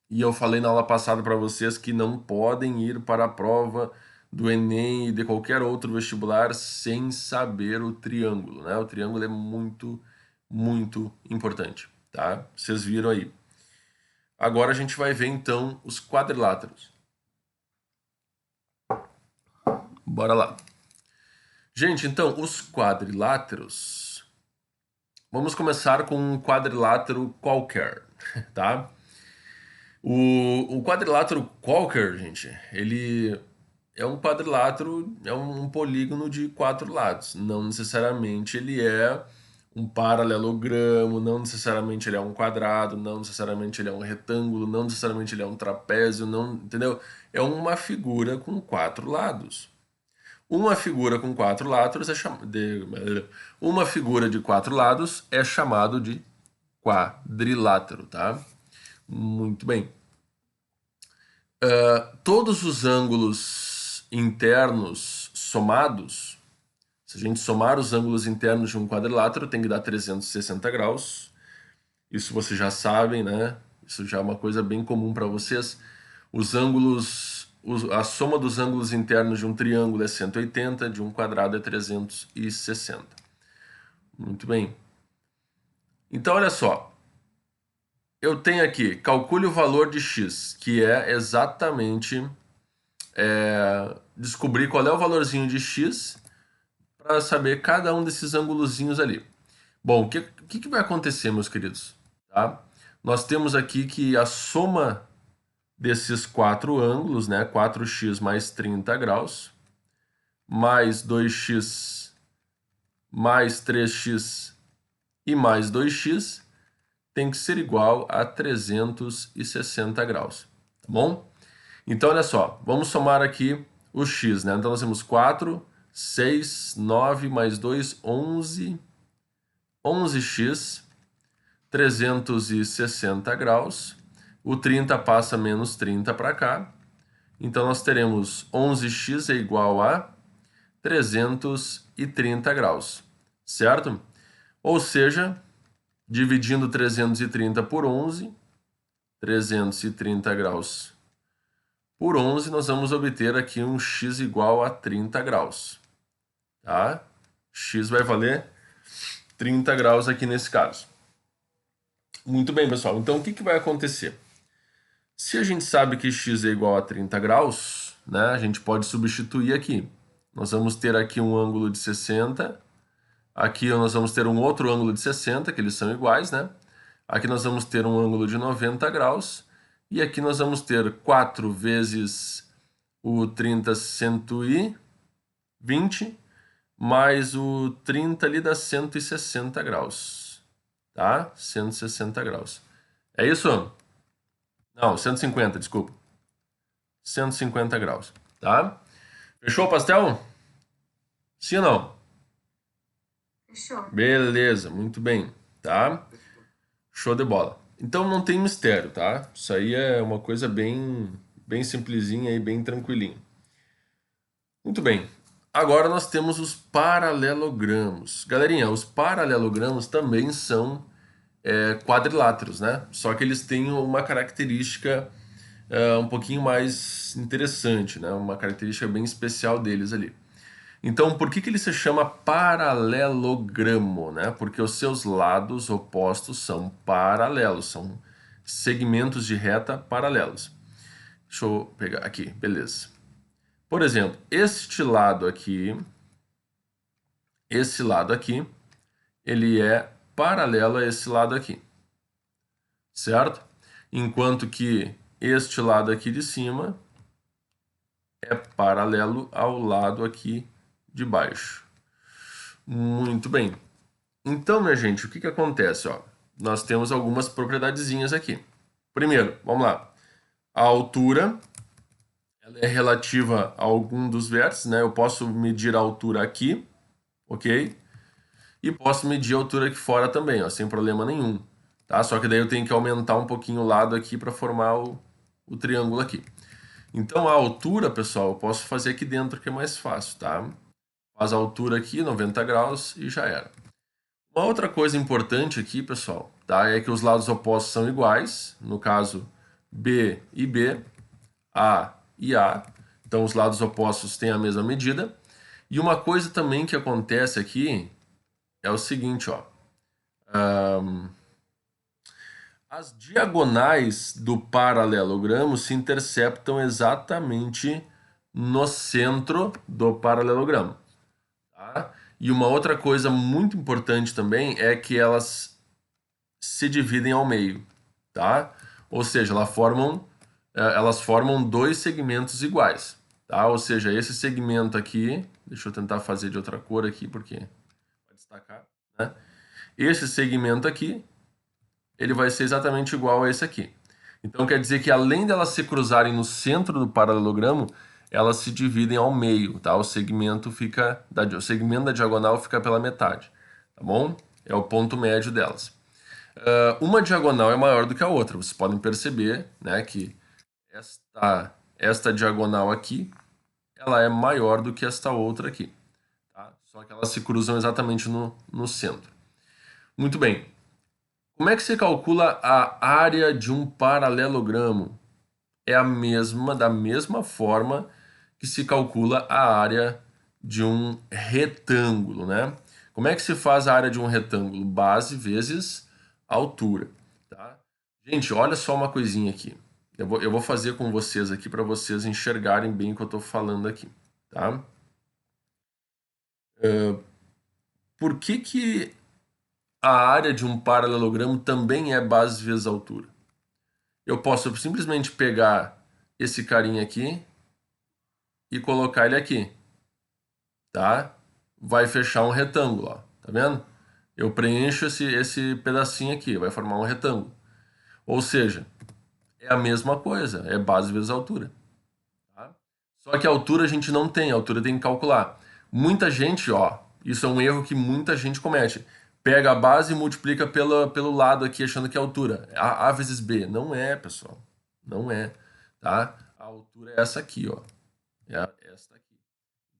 e eu falei na aula passada para vocês que não podem ir para a prova do Enem e de qualquer outro vestibular sem saber o triângulo, né? O triângulo é muito, muito importante, tá? Vocês viram aí. Agora a gente vai ver então os quadriláteros. Bora lá. Gente, então, os quadriláteros. Vamos começar com um quadrilátero qualquer, tá? O quadrilátero qualquer, gente, ele é um quadrilátero, é um polígono de quatro lados. Não necessariamente ele é um paralelogramo, não necessariamente ele é um quadrado, não necessariamente ele é um retângulo, não necessariamente ele é um trapézio, não, entendeu? É uma figura com quatro lados. Uma figura com quatro lados uma figura de quatro lados é chamado de quadrilátero, tá? Muito bem. Todos os ângulos internos somados, se a gente somar os ângulos internos de um quadrilátero, tem que dar 360 graus. Isso vocês já sabem, né? Isso já é uma coisa bem comum para vocês. A soma dos ângulos internos de um triângulo é 180, de um quadrado é 360. Muito bem. Então, olha só. Eu tenho aqui, calcule o valor de x, que é exatamente descobrir qual é o valorzinho de x para saber cada um desses ângulozinhos ali. Bom, o que vai acontecer, meus queridos? Tá? Nós temos aqui que a soma desses quatro ângulos, né, 4x mais 30 graus, mais 2x, mais 3x e mais 2x, tem que ser igual a 360 graus, tá bom? Então, olha só, vamos somar aqui o x, né? Então, nós temos 4, 6, 9, mais 2, 11, 11x, 360 graus. O 30 passa menos 30 para cá. Então, nós teremos 11x é igual a 330 graus, certo? Ou seja, dividindo 330 por 11, 330 graus por 11, nós vamos obter aqui um x igual a 30 graus. Tá? X vai valer 30 graus aqui nesse caso. Muito bem, pessoal. Então, o que vai acontecer? Se a gente sabe que x é igual a 30 graus, né, a gente pode substituir aqui. Nós vamos ter aqui um ângulo de 60. Aqui nós vamos ter um outro ângulo de 60, que eles são iguais, né? Aqui nós vamos ter um ângulo de 90 graus. E aqui nós vamos ter 4 vezes o 30, 120, mais o 30 ali dá 160 graus. Tá? 160 graus. É isso? Não, 150, desculpa. 150 graus, tá? Fechou o pastel? Sim ou não? Fechou. Beleza, muito bem, tá? Show de bola. Então não tem mistério, tá? Isso aí é uma coisa bem simplesinha e bem tranquilinha. Muito bem. Agora nós temos os paralelogramos. Galerinha, os paralelogramos também são quadriláteros, né? Só que eles têm uma característica um pouquinho mais interessante, né? Uma característica bem especial deles ali. Então, por que ele se chama paralelogramo, né? Porque os seus lados opostos são paralelos, são segmentos de reta paralelos. Deixa eu pegar aqui, beleza. Por exemplo, esse lado aqui, ele é paralelo a esse lado aqui, certo? Enquanto que este lado aqui de cima é paralelo ao lado aqui de baixo. Muito bem. Então, minha gente, o que acontece? Ó? Nós temos algumas propriedadezinhas aqui. Primeiro, vamos lá. A altura ela é relativa a algum dos vértices, né? Eu posso medir a altura aqui, ok? E posso medir a altura aqui fora também, ó, sem problema nenhum. Tá? Só que daí eu tenho que aumentar um pouquinho o lado aqui para formar o triângulo aqui. Então, a altura, pessoal, eu posso fazer aqui dentro que é mais fácil, tá? Faz a altura aqui, 90 graus, e já era. Uma outra coisa importante aqui, pessoal, tá? É que os lados opostos são iguais. No caso, B e B, A e A. Então, os lados opostos têm a mesma medida. E uma coisa também que acontece aqui é o seguinte, ó. As diagonais do paralelogramo se interceptam exatamente no centro do paralelogramo. Tá? E uma outra coisa muito importante também é que elas se dividem ao meio, tá? Ou seja, elas formam dois segmentos iguais, tá? Ou seja, esse segmento aqui, deixa eu tentar fazer de outra cor aqui porque vai destacar, né? Esse segmento aqui, ele vai ser exatamente igual a esse aqui. Então quer dizer que além delas se cruzarem no centro do paralelogramo, elas se dividem ao meio, tá? O segmento da diagonal fica pela metade, tá bom? É o ponto médio delas. Uma diagonal é maior do que a outra. Vocês podem perceber, né, que esta diagonal aqui, ela é maior do que esta outra aqui. Tá? Só que elas se cruzam exatamente no centro. Muito bem. Como é que se calcula a área de um paralelogramo? É da mesma forma que se calcula a área de um retângulo, né? Como é que se faz a área de um retângulo? Base vezes altura, tá? Gente, olha só uma coisinha aqui. Eu vou fazer com vocês aqui para vocês enxergarem bem o que eu estou falando aqui, tá? Por que a área de um paralelogramo também é base vezes altura? Eu posso simplesmente pegar esse carinha aqui e colocar ele aqui, tá? Vai fechar um retângulo, ó, tá vendo? Eu preencho esse pedacinho aqui, vai formar um retângulo. Ou seja, é a mesma coisa, é base vezes altura. Tá? Só que a altura a gente não tem, a altura tem que calcular. Muita gente, ó, isso é um erro que muita gente comete. Pega a base e multiplica pelo lado aqui, achando que é altura. A vezes B. Não é, pessoal. Não é, tá? A altura é essa aqui, ó. É esta aqui.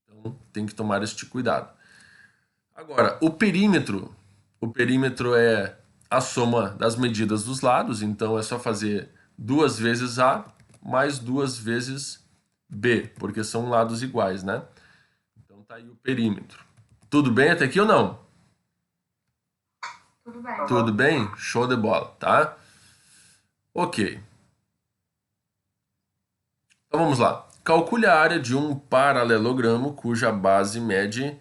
Então, tem que tomar este cuidado. Agora, o perímetro. O perímetro é a soma das medidas dos lados. Então, é só fazer 2 vezes A mais 2 vezes B, porque são lados iguais, né? Então, tá aí o perímetro. Tudo bem até aqui ou não? Tudo bem. Tudo bem? Show de bola, tá? Ok. Então vamos lá. Calcule a área de um paralelogramo cuja base mede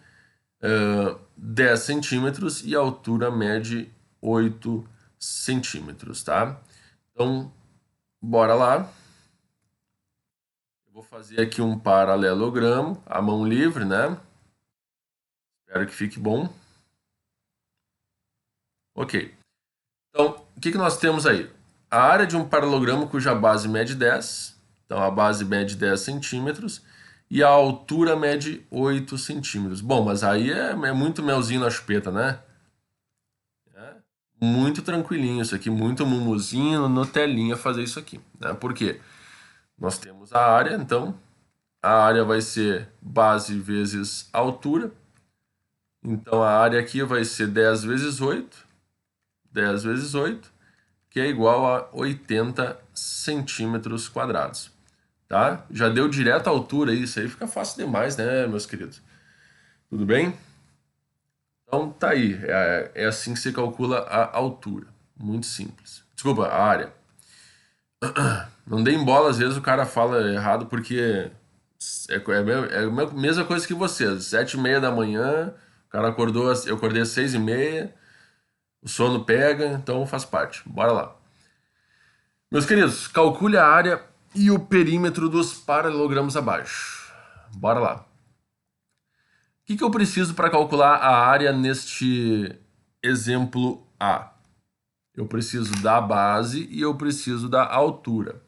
10 centímetros e a altura mede 8 centímetros, tá? Então, bora lá. Eu vou fazer aqui um paralelogramo, a mão livre, né? Espero que fique bom. Ok. Então, o que nós temos aí? A área de um paralelogramo cuja base mede 10. Então, a base mede 10 centímetros e a altura mede 8 centímetros. Bom, mas aí é muito melzinho na chupeta, né? É muito tranquilinho isso aqui, muito mumuzinho, Nutelinha fazer isso aqui, né? Por quê? Nós temos a área, então a área vai ser base vezes altura. Então, a área aqui vai ser 10 vezes 8. 10 vezes 8, que é igual a 80 centímetros quadrados. Tá? Já deu direto a altura aí, isso aí fica fácil demais, né, meus queridos? Tudo bem? Então tá aí, é assim que se calcula a altura. Muito simples. Desculpa, a área. Não dê em bola, às vezes o cara fala errado porque é a mesma coisa que vocês. 7h30 da manhã, o cara acordou, eu acordei às 6h30, o sono pega, então faz parte. Bora lá. Meus queridos, calcule a área e o perímetro dos paralelogramos abaixo. Bora lá. O que eu preciso para calcular a área neste exemplo A? Eu preciso da base e eu preciso da altura.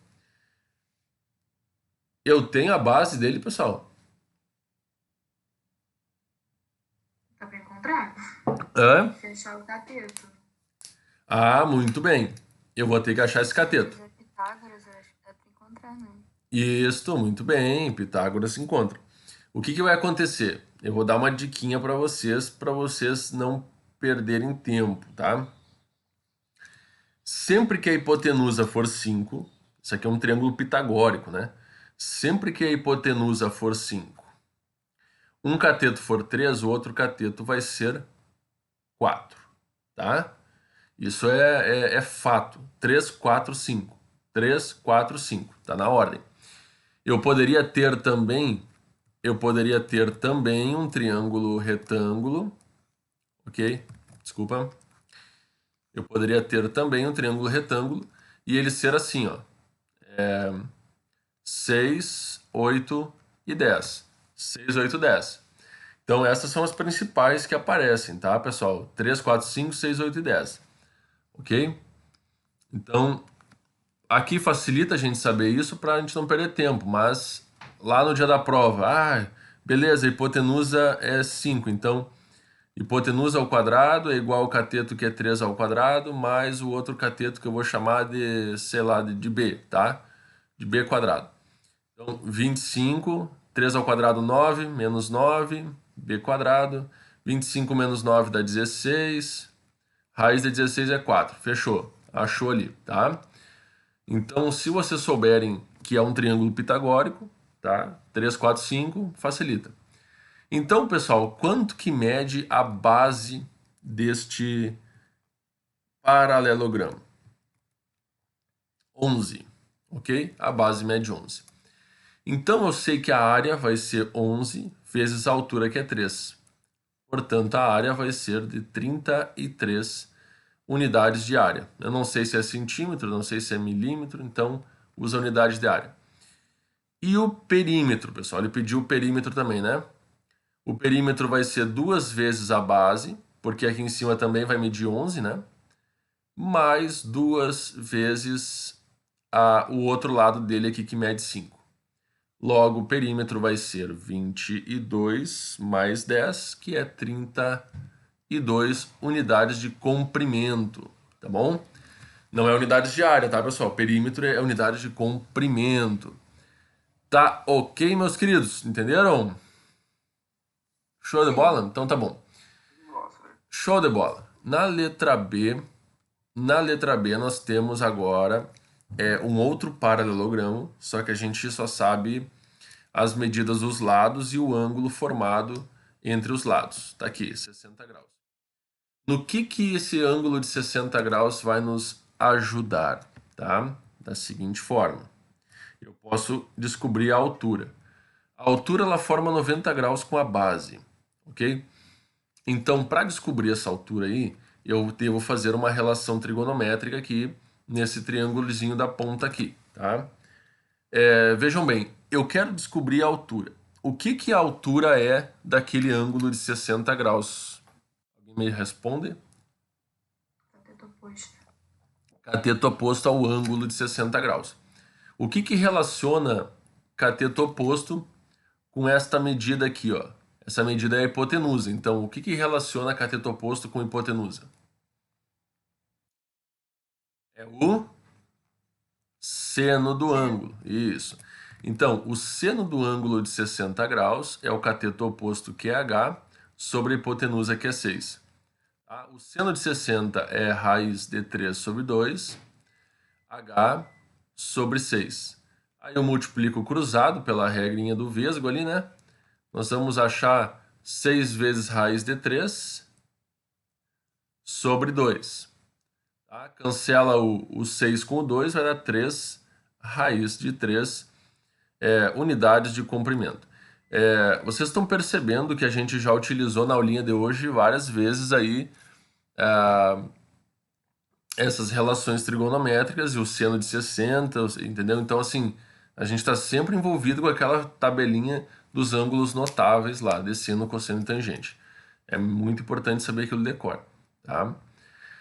Eu tenho a base dele, pessoal? Tá bem contrário. Hã? Fechar o cateto. Ah, muito bem. Eu vou ter que achar esse cateto. Mas é Pitágoras, eu acho que dá pra encontrar, né? Isso, muito bem. Pitágoras se encontra. O que vai acontecer? Eu vou dar uma diquinha para vocês não perderem tempo, tá? Sempre que a hipotenusa for 5, isso aqui é um triângulo pitagórico, né? Sempre que a hipotenusa for 5, um cateto for 3, o outro cateto vai ser 4, tá? Isso é fato. 3, 4, 5. 3, 4, 5. Tá na ordem. Eu poderia ter também um triângulo retângulo, ok? Desculpa. Eu poderia ter também um triângulo retângulo e ele ser assim, ó. 6, 8 e 10. 6, 8, 10. Então, essas são as principais que aparecem, tá, pessoal? 3, 4, 5, 6, 8 e 10. Ok? Então, aqui facilita a gente saber isso para a gente não perder tempo, mas lá no dia da prova, beleza, a hipotenusa é 5, então Hipotenusa ao quadrado é igual ao cateto que é 3 ao quadrado, mais o outro cateto que eu vou chamar de, sei lá, de B, tá? De B quadrado. Então, 25, 3 ao quadrado 9, menos 9, B quadrado. 25 menos 9 dá 16. Raiz de 16 é 4. Fechou. Achou ali, tá? Então, se vocês souberem que é um triângulo pitagórico, tá? 3, 4, 5, facilita. Então, pessoal, quanto que mede a base deste paralelogramo? 11, ok? A base mede 11. Então, eu sei que a área vai ser 11 vezes a altura, que é 3. Portanto, a área vai ser de 33 unidades de área. Eu não sei se é centímetro, não sei se é milímetro, então usa unidade de área. E o perímetro, pessoal? Ele pediu o perímetro também, né? O perímetro vai ser 2 vezes a base, porque aqui em cima também vai medir 11, né? Mais 2 vezes o outro lado dele aqui, que mede 5. Logo, o perímetro vai ser 22 mais 10, que é 32 unidades de comprimento, tá bom? Não é unidades de área, tá, pessoal? Perímetro é unidade de comprimento. Tá ok, meus queridos? Entenderam? Show de bola? Então tá bom. Nossa, velho. Show de bola. Na letra B nós temos agora um outro paralelogramo, só que a gente só sabe as medidas dos lados e o ângulo formado entre os lados. Tá aqui, 60 graus. No que esse ângulo de 60 graus vai nos ajudar, tá? Da seguinte forma. Eu posso descobrir a altura. A altura ela forma 90 graus com a base, ok? Então, para descobrir essa altura aí, eu devo fazer uma relação trigonométrica aqui nesse triângulozinho da ponta aqui, tá? Vejam bem, eu quero descobrir a altura. O que a altura é daquele ângulo de 60 graus? Alguém me responde? Cateto oposto. Cateto oposto ao ângulo de 60 graus. O que relaciona cateto oposto com esta medida aqui, ó? Essa medida é a hipotenusa. Então, o que relaciona cateto oposto com hipotenusa? É o seno do ângulo. Isso. Então, o seno do ângulo de 60 graus é o cateto oposto, que é h, sobre a hipotenusa, que é 6. Tá? O seno de 60 é raiz de 3 sobre 2, h sobre 6. Aí eu multiplico cruzado pela regrinha do vesgo ali, né? Nós vamos achar 6 vezes raiz de 3 sobre 2. Tá? Cancela o 6 com o 2, vai dar 3 raiz de 3 unidades de comprimento. Vocês estão percebendo que a gente já utilizou na aulinha de hoje várias vezes aí essas relações trigonométricas e o seno de 60, entendeu? Então, assim, a gente está sempre envolvido com aquela tabelinha dos ângulos notáveis lá, de seno, cosseno e tangente. É muito importante saber aquilo de cor, tá?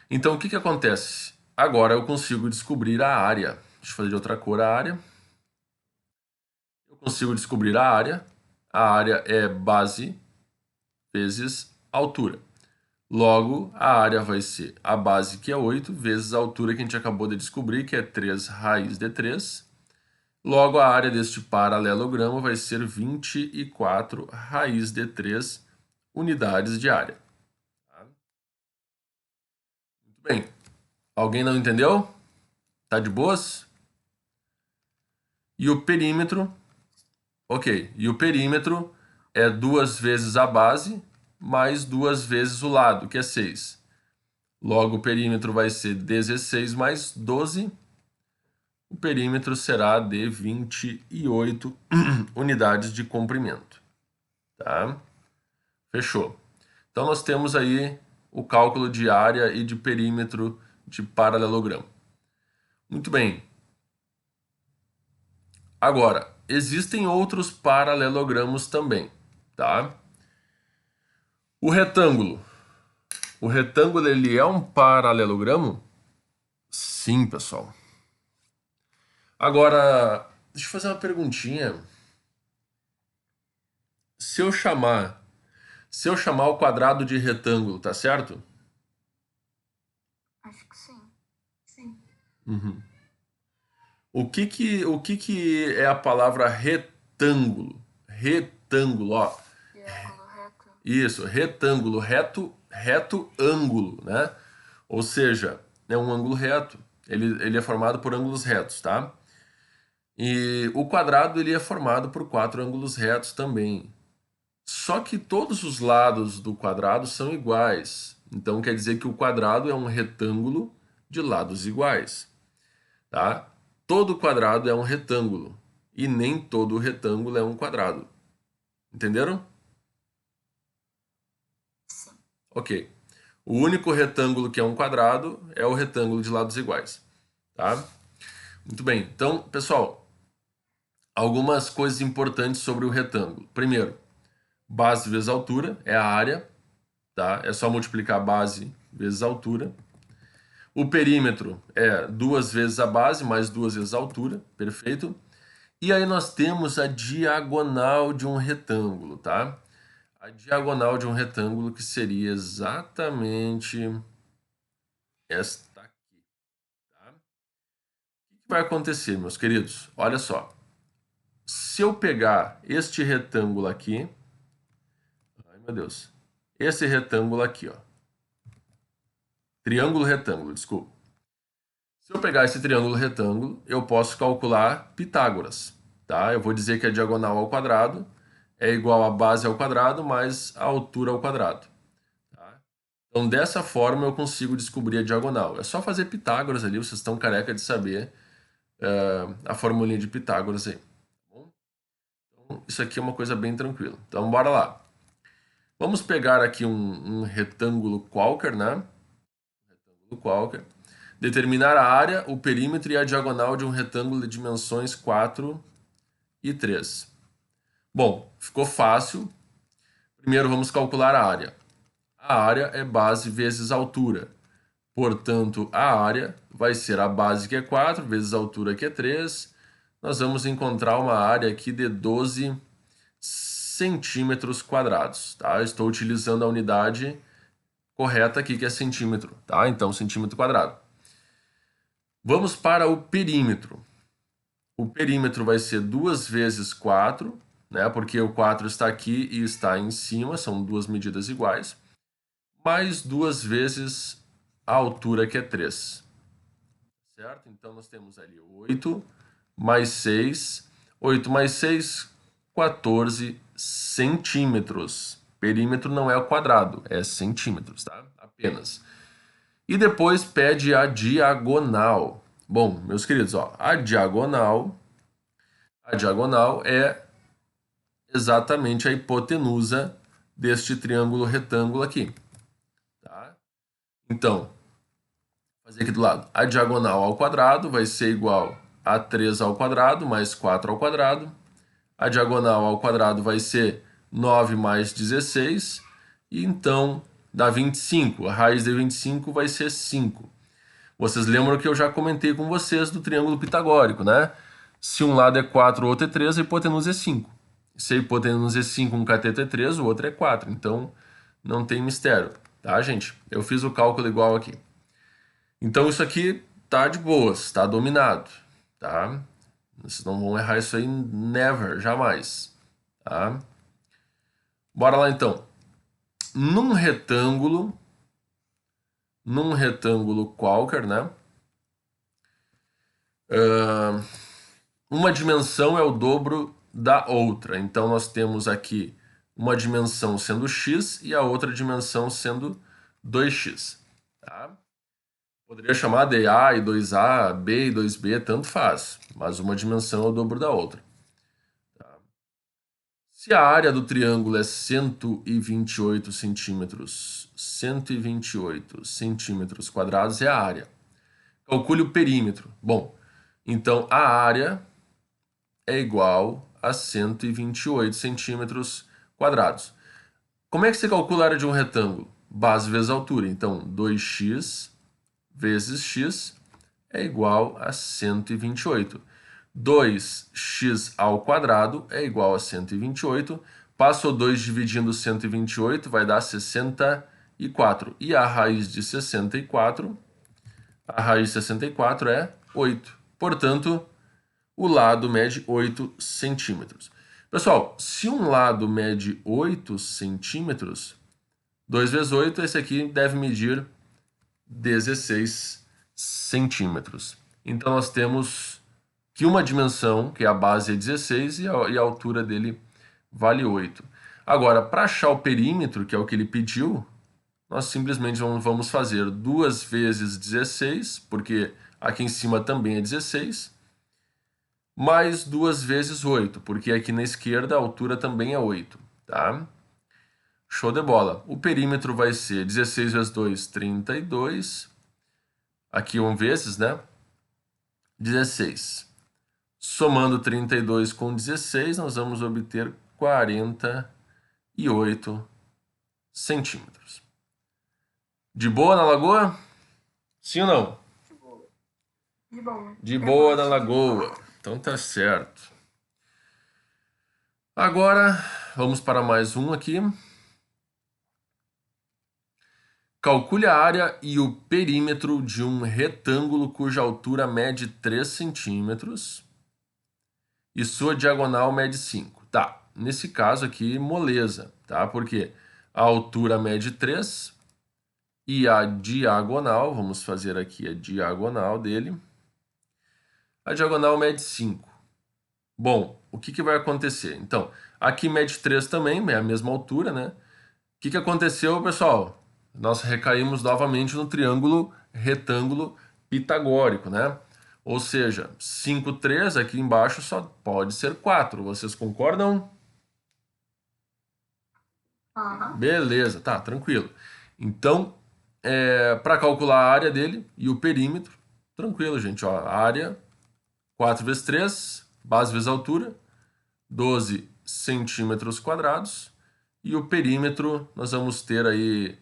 Então, o que acontece? Agora eu consigo descobrir a área. Deixa eu fazer de outra cor a área. Eu consigo descobrir a área. A área é base vezes altura. Logo, a área vai ser a base, que é 8, vezes a altura que a gente acabou de descobrir, que é 3 raiz de 3. Logo, a área deste paralelogramo vai ser 24 raiz de 3 unidades de área. Tá? Muito bem. Alguém não entendeu? Tá de boas? E o perímetro? Ok. E o perímetro é 2 vezes a base mais 2 vezes o lado, que é 6. Logo, o perímetro vai ser 16 mais 12. O perímetro será de 28 unidades de comprimento. Tá? Fechou. Então, nós temos aí o cálculo de área e de perímetro de paralelogramo. Muito bem. Agora, existem outros paralelogramos também, tá? O retângulo. O retângulo, ele é um paralelogramo? Sim, pessoal. Agora, deixa eu fazer uma perguntinha. Se eu chamar Se eu chamar o quadrado de retângulo, tá certo? Acho que sim. Sim. Uhum. O que é a palavra retângulo? Retângulo, ó. Triângulo reto. Isso, retângulo, reto ângulo, né? Ou seja, é um ângulo reto. Ele é formado por ângulos retos, tá? E o quadrado ele é formado por 4 ângulos retos também. Só que todos os lados do quadrado são iguais. Então quer dizer que o quadrado é um retângulo de lados iguais, tá? Todo quadrado é um retângulo e nem todo retângulo é um quadrado. Entenderam? Sim. Ok. O único retângulo que é um quadrado é o retângulo de lados iguais, tá? Muito bem. Então, pessoal, algumas coisas importantes sobre o retângulo. Primeiro, base vezes altura é a área, tá? É só multiplicar a base vezes a altura. O perímetro é 2 vezes a base mais 2 vezes a altura, perfeito? E aí nós temos a diagonal de um retângulo, tá? A diagonal de um retângulo que seria exatamente esta aqui, tá? O que vai acontecer, meus queridos? Olha só. Se eu pegar este retângulo aqui, ai meu Deus, esse retângulo aqui, ó, triângulo retângulo, desculpa. Se eu pegar esse triângulo retângulo, eu posso calcular Pitágoras, tá? Eu vou dizer que a diagonal ao quadrado é igual a base ao quadrado mais a altura ao quadrado, tá? Então, dessa forma, eu consigo descobrir a diagonal. É só fazer Pitágoras ali, vocês estão careca de saber a formulinha de Pitágoras aí. Tá bom? Então, isso aqui é uma coisa bem tranquila. Então, bora lá. Vamos pegar aqui um retângulo qualquer, né? Retângulo qualquer. Determinar a área, o perímetro e a diagonal de um retângulo de dimensões 4 e 3. Bom, ficou fácil. Primeiro vamos calcular a área. A área é base vezes altura. Portanto, a área vai ser a base, que é 4, vezes a altura, que é 3. Nós vamos encontrar uma área aqui de 12 centímetros quadrados, tá? Eu estou utilizando a unidade correta aqui, que é centímetro, tá? Então, centímetro quadrado. Vamos para o perímetro. O perímetro vai ser 2 vezes 4, né? Porque o 4 está aqui e está em cima, são duas medidas iguais. Mais 2 vezes a altura, que é 3. Certo? Então, nós temos ali 8 mais 6. 8 mais 6, 14 centímetros. Perímetro não é o quadrado, é centímetros, tá? Apenas. E depois pede a diagonal. Bom, meus queridos, ó, a diagonal é exatamente a hipotenusa deste triângulo retângulo aqui, tá? Então, vou fazer aqui do lado. A diagonal ao quadrado vai ser igual a 3 ao quadrado mais 4 ao quadrado. A diagonal ao quadrado vai ser 9 mais 16. E então dá 25. A raiz de 25 vai ser 5. Vocês lembram que eu já comentei com vocês do triângulo pitagórico, né? Se um lado é 4, o outro é 3, a hipotenusa é 5. Se a hipotenusa é 5, um cateto é 3, o outro é 4. Então, não tem mistério, tá, gente? Eu fiz o cálculo igual aqui. Então, isso aqui tá de boas, tá dominado, tá? Vocês não vão errar isso aí never, jamais, tá? Bora lá, então. Num retângulo qualquer, né? Uma dimensão é o dobro da outra. Então, nós temos aqui uma dimensão sendo x e a outra dimensão sendo 2x. Tá? Poderia chamar de A e 2A, B e 2B, tanto faz. Mas uma dimensão é o dobro da outra. Tá? Se a área do triângulo é 128 centímetros, 128 centímetros quadrados é a área. Calcule o perímetro. Bom, então a área é igual a 128 centímetros quadrados. Como é que você calcula a área de um retângulo? Base vezes altura. Então, 2x vezes x é igual a 128. 2x ao quadrado é igual a 128. Passou 2 dividindo 128, vai dar 64. E a raiz de 64, a raiz de 64 é 8. Portanto, o lado mede 8 centímetros. Pessoal, se um lado mede 8 centímetros, 2 vezes 8, esse aqui deve medir 16 centímetros. Então, nós temos que uma dimensão, que é a base é 16, e a altura dele vale 8. Agora, para achar o perímetro, que é o que ele pediu, nós simplesmente vamos fazer 2 vezes 16, porque aqui em cima também é 16, mais 2 vezes 8, porque aqui na esquerda a altura também é 8, tá? Show de bola. O perímetro vai ser 16 vezes 2, 32. Aqui 1 vezes, né? 16. Somando 32 com 16, nós vamos obter 48 centímetros. De boa na lagoa? Sim ou não? De boa. De boa na lagoa. Então tá certo. Agora, vamos para mais um aqui. Calcule a área e o perímetro de um retângulo cuja altura mede 3 centímetros e sua diagonal mede 5. Tá, nesse caso aqui, moleza, tá? Porque a altura mede 3 e a diagonal, vamos fazer aqui a diagonal dele, a diagonal mede 5. Bom, o que vai acontecer? Então, aqui mede 3 também, é a mesma altura, né? O que aconteceu, pessoal? Nós recaímos novamente no triângulo retângulo pitagórico, né? Ou seja, 5, 3, aqui embaixo só pode ser 4. Vocês concordam? Aham. Beleza, tá, tranquilo. Então, para calcular a área dele e o perímetro, tranquilo, gente, ó, a área 4 vezes 3, base vezes altura, 12 centímetros quadrados, e o perímetro nós vamos ter aí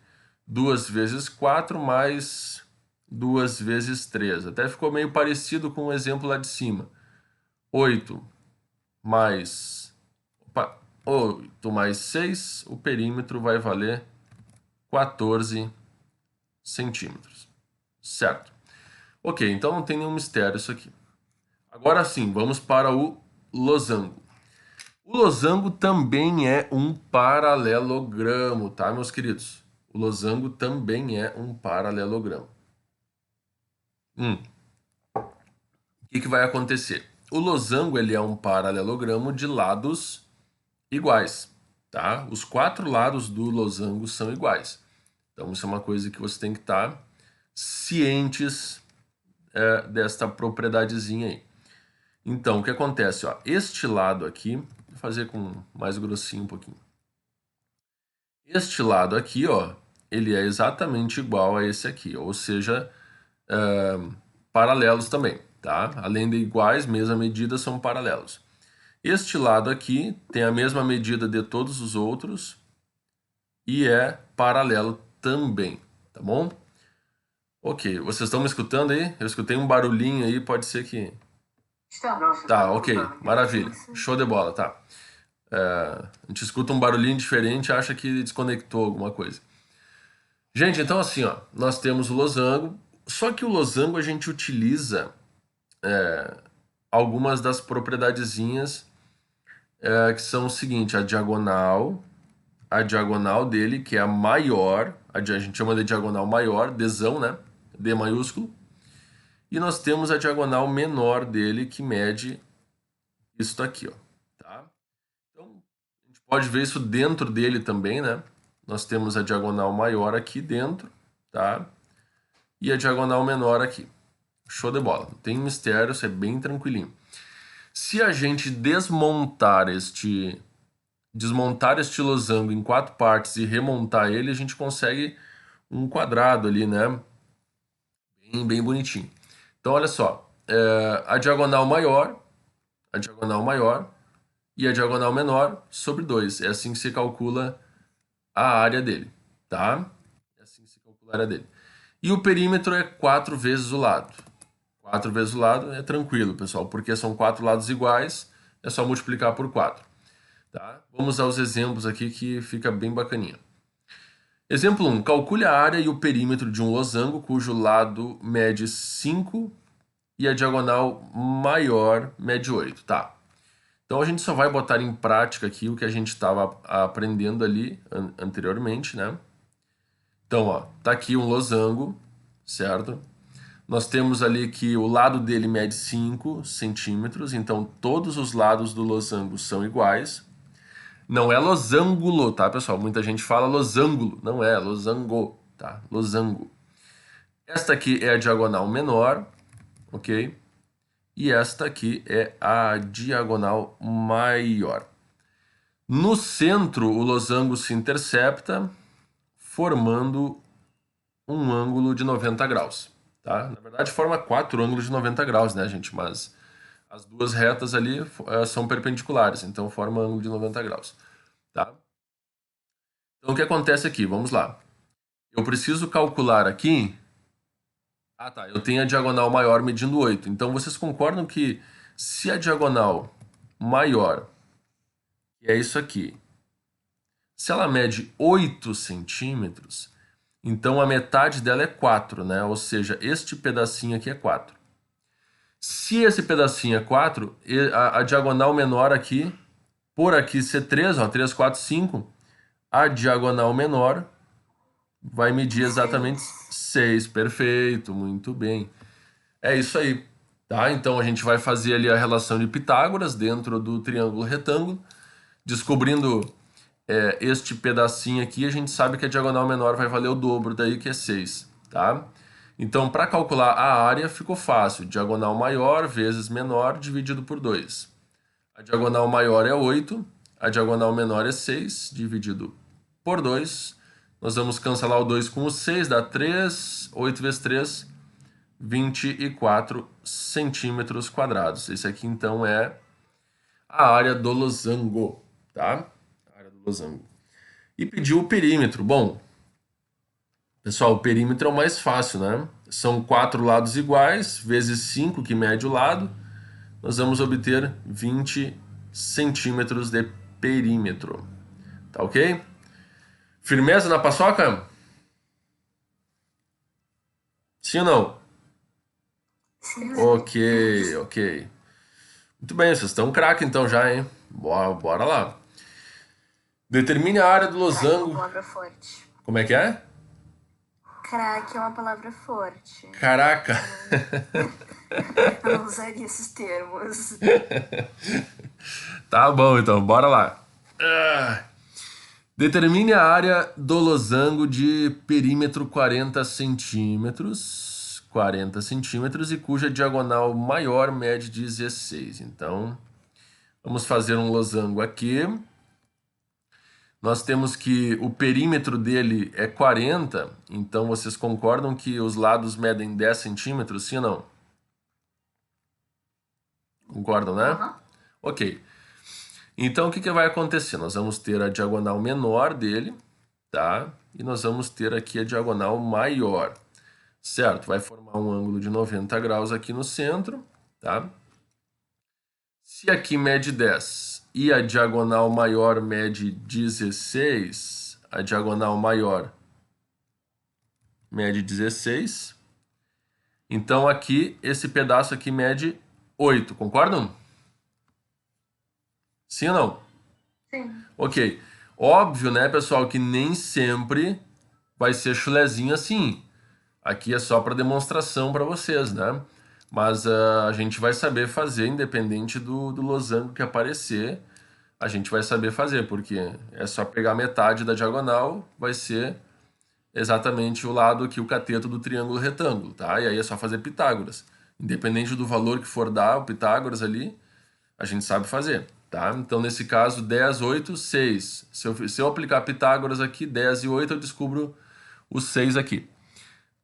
2 vezes 4 mais 2 vezes 3. Até ficou meio parecido com o exemplo lá de cima. 8 mais 6, o perímetro vai valer 14 centímetros. Certo. Ok, então não tem nenhum mistério isso aqui. Agora sim, vamos para o losango. O losango também é um paralelogramo, tá, meus queridos? O losango também é um paralelogramo. O que vai acontecer? O losango ele é um paralelogramo de lados iguais, tá? Os 4 lados do losango são iguais. Então, isso é uma coisa que você tem que estar cientes desta propriedadezinha aí. Então, o que acontece? Ó, este lado aqui, vou fazer com mais grossinho um pouquinho. Este lado aqui, ó, ele é exatamente igual a esse aqui, ou seja, paralelos também, tá? Além de iguais, mesma medida, são paralelos. Este lado aqui tem a mesma medida de todos os outros e é paralelo também, tá bom? Ok, vocês estão me escutando aí? Eu escutei um barulhinho aí, pode ser que... Estamos. Tá, ok, maravilha, show de bola, tá. A gente escuta um barulhinho diferente e acha que desconectou alguma coisa. Gente, então assim, ó, nós temos o losango, só que o losango a gente utiliza algumas das propriedadezinhas que são o seguinte, a diagonal dele, que é a maior, a gente chama de diagonal maior, Dzão, né? D maiúsculo. E nós temos a diagonal menor dele, que mede isso aqui, ó, tá? Então, a gente pode ver isso dentro dele também, né? Nós temos a diagonal maior aqui dentro, tá? E a diagonal menor aqui. Show de bola. Não tem mistério, isso é bem tranquilinho. Se a gente desmontar este losango em 4 partes e remontar ele, a gente consegue um quadrado ali, né? Bem bonitinho. Então, olha só. A diagonal maior e a diagonal menor sobre 2. É assim que se calcula a área dele, tá? É assim que se calcula a área dele. E o perímetro é 4 vezes o lado. 4 vezes o lado é tranquilo, pessoal, porque são 4 lados iguais, é só multiplicar por 4. Tá? Vamos aos exemplos aqui que fica bem bacaninha. Exemplo 1. Calcule a área e o perímetro de um losango cujo lado mede 5 e a diagonal maior mede 8. Tá. Então a gente só vai botar em prática aqui o que a gente estava aprendendo ali anteriormente, né? Então, ó, tá aqui um losango, certo? Nós temos ali que o lado dele mede 5 centímetros, então todos os lados do losango são iguais. Não é losangulo, tá, pessoal? Muita gente fala losangulo. Não é, losango, tá? Losango. Esta aqui é a diagonal menor, ok? E esta aqui é a diagonal maior. No centro, o losango se intercepta, formando um ângulo de 90 graus, tá? Na verdade, forma 4 ângulos de 90 graus, né, gente? Mas as duas retas ali são perpendiculares, então forma ângulo de 90 graus, tá? Então, o que acontece aqui? Vamos lá. Eu preciso calcular aqui... Ah, tá. Eu tenho a diagonal maior medindo 8. Então, vocês concordam que se a diagonal maior, que é isso aqui, se ela mede 8 centímetros, então a metade dela é 4, né? Ou seja, este pedacinho aqui é 4. Se esse pedacinho é 4, a diagonal menor aqui, por aqui ser 3, ó, 3, 4, 5, a diagonal menor vai medir exatamente 6. Perfeito, muito bem. É isso aí, tá? Então a gente vai fazer ali a relação de Pitágoras dentro do triângulo retângulo. Descobrindo este pedacinho aqui, a gente sabe que a diagonal menor vai valer o dobro daí, que é 6, tá? Então, para calcular a área, ficou fácil. Diagonal maior vezes menor dividido por 2. A diagonal maior é 8, a diagonal menor é 6, dividido por 2. Nós vamos cancelar o 2 com o 6, dá 3, 8 vezes 3, 24 centímetros quadrados. Esse aqui, então, é a área do losango, tá? A área do losango. E pediu o perímetro. Bom, pessoal, o perímetro é o mais fácil, né? São 4 lados iguais, vezes 5, que mede o lado. Nós vamos obter 20 centímetros de perímetro. Tá ok? Firmeza na paçoca? Sim ou não? Sim. Ok, ok. Muito bem, vocês estão craque então já, hein? Bora lá. Determine a área do Craque é losango. uma palavra forte. Como é que é? Craque é uma palavra forte. Caraca! Eu não usaria esses termos. Tá bom, então, bora lá. Determine a área do losango de perímetro 40 centímetros. 40 centímetros e cuja diagonal maior mede 16. Então, vamos fazer um losango aqui. Nós temos que o perímetro dele é 40, então vocês concordam que os lados medem 10 centímetros, sim ou não? Concordam, né? Uhum. Ok. Então, o que vai acontecer? Nós vamos ter a diagonal menor dele, tá? E nós vamos ter aqui a diagonal maior, certo? Vai formar um ângulo de 90 graus aqui no centro, tá? Se aqui mede 10 e a diagonal maior mede 16, a diagonal maior mede 16. Então, aqui, esse pedaço aqui mede 8, concordam? Sim ou não? Sim. Ok. Óbvio, né, pessoal, que nem sempre vai ser chulezinho assim. Aqui é só para demonstração para vocês, né? Mas a gente vai saber fazer, independente do losango que aparecer, a gente vai saber fazer, porque é só pegar metade da diagonal, vai ser exatamente o lado aqui, o cateto do triângulo retângulo, tá? E aí é só fazer Pitágoras. Independente do valor que for dar o Pitágoras ali, a gente sabe fazer, tá? Então, nesse caso, 10, 8, 6. Se eu aplicar Pitágoras aqui, 10 e 8, eu descubro os 6 aqui.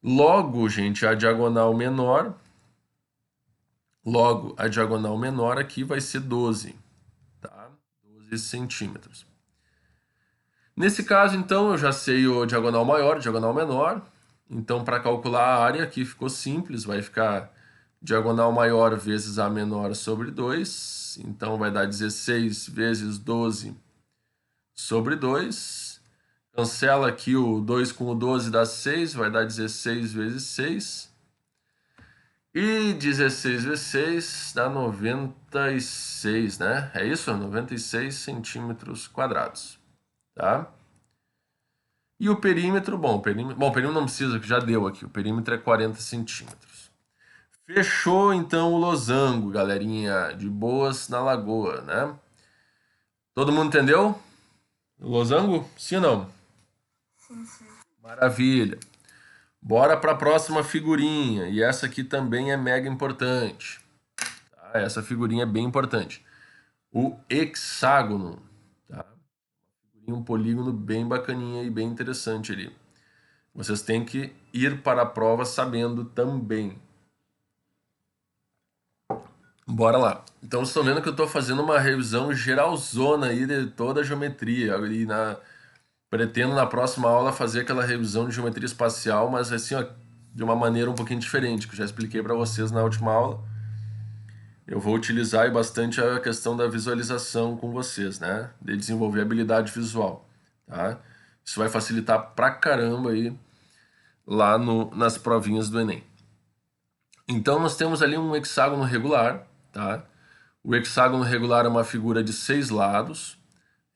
Logo, gente, a diagonal menor aqui vai ser 12, tá? 12 centímetros. Nesse caso, então, eu já sei o diagonal maior, diagonal menor. Então, para calcular a área aqui ficou simples, vai ficar diagonal maior vezes A menor sobre 2. Então, vai dar 16 vezes 12 sobre 2. Cancela aqui o 2 com o 12, dá 6. Vai dar 16 vezes 6. E 16 vezes 6 dá 96, né? É isso? 96 centímetros quadrados. Tá? E o perímetro, bom, o perímetro não precisa, que já deu aqui. O perímetro é 40 centímetros. Fechou, então, o losango, galerinha. De boas na lagoa, né? Todo mundo entendeu? O losango? Sim ou não? Sim, sim. Maravilha. Bora para a próxima figurinha. E essa aqui também é mega importante. Tá? Essa figurinha é bem importante. O hexágono. Tá? Um polígono bem bacaninha e bem interessante ali. Vocês têm que ir para a prova sabendo também. Bora lá. Então, vocês estão vendo que eu estou fazendo uma revisão geralzona aí de toda a geometria. E pretendo na próxima aula fazer aquela revisão de geometria espacial, mas assim, ó, de uma maneira um pouquinho diferente, que eu já expliquei para vocês na última aula. Eu vou utilizar bastante a questão da visualização com vocês, né? De desenvolver habilidade visual, tá? Isso vai facilitar pra caramba aí lá nas provinhas do Enem. Então, nós temos ali um hexágono regular, tá? O hexágono regular é uma figura de 6 lados.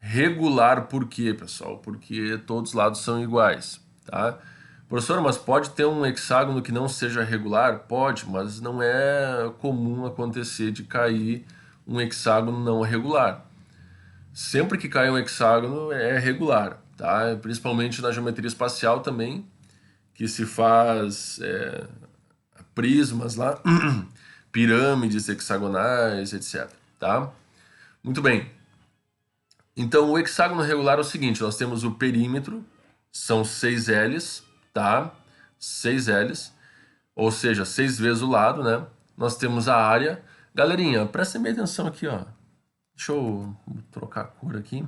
Regular por quê, pessoal? Porque todos os lados são iguais, tá? Professor, mas pode ter um hexágono que não seja regular? Pode, mas não é comum acontecer de cair um hexágono não regular. Sempre que cai um hexágono é regular, tá? Principalmente na geometria espacial também, que se faz prismas lá, pirâmides hexagonais, etc, tá? Muito bem. Então, o hexágono regular é o seguinte, nós temos o perímetro, são 6 L's, tá? 6 L's, ou seja, 6 vezes o lado, né? Nós temos a área. Galerinha, prestem bem atenção aqui, ó. Deixa eu trocar a cor aqui.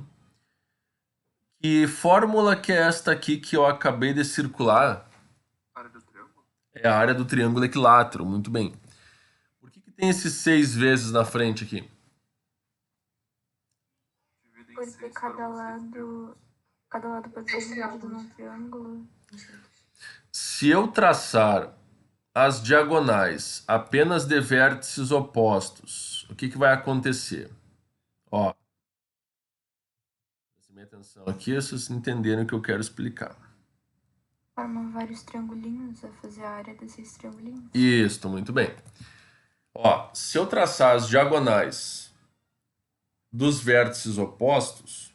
Que fórmula que é esta aqui que eu acabei de circular? Área do triângulo? É a área do triângulo equilátero, muito bem. Por que tem esses 6 vezes na frente aqui? Porque cada lado pode ser dividido num triângulo. Se eu traçar as diagonais apenas de vértices opostos, o que vai acontecer? Ó, prestem atenção aqui, vocês entenderem o que eu quero explicar. Formam vários triangulinhos, vai fazer a área desses triangulinhos. Isso, muito bem. Ó, se eu traçar as diagonais dos vértices opostos,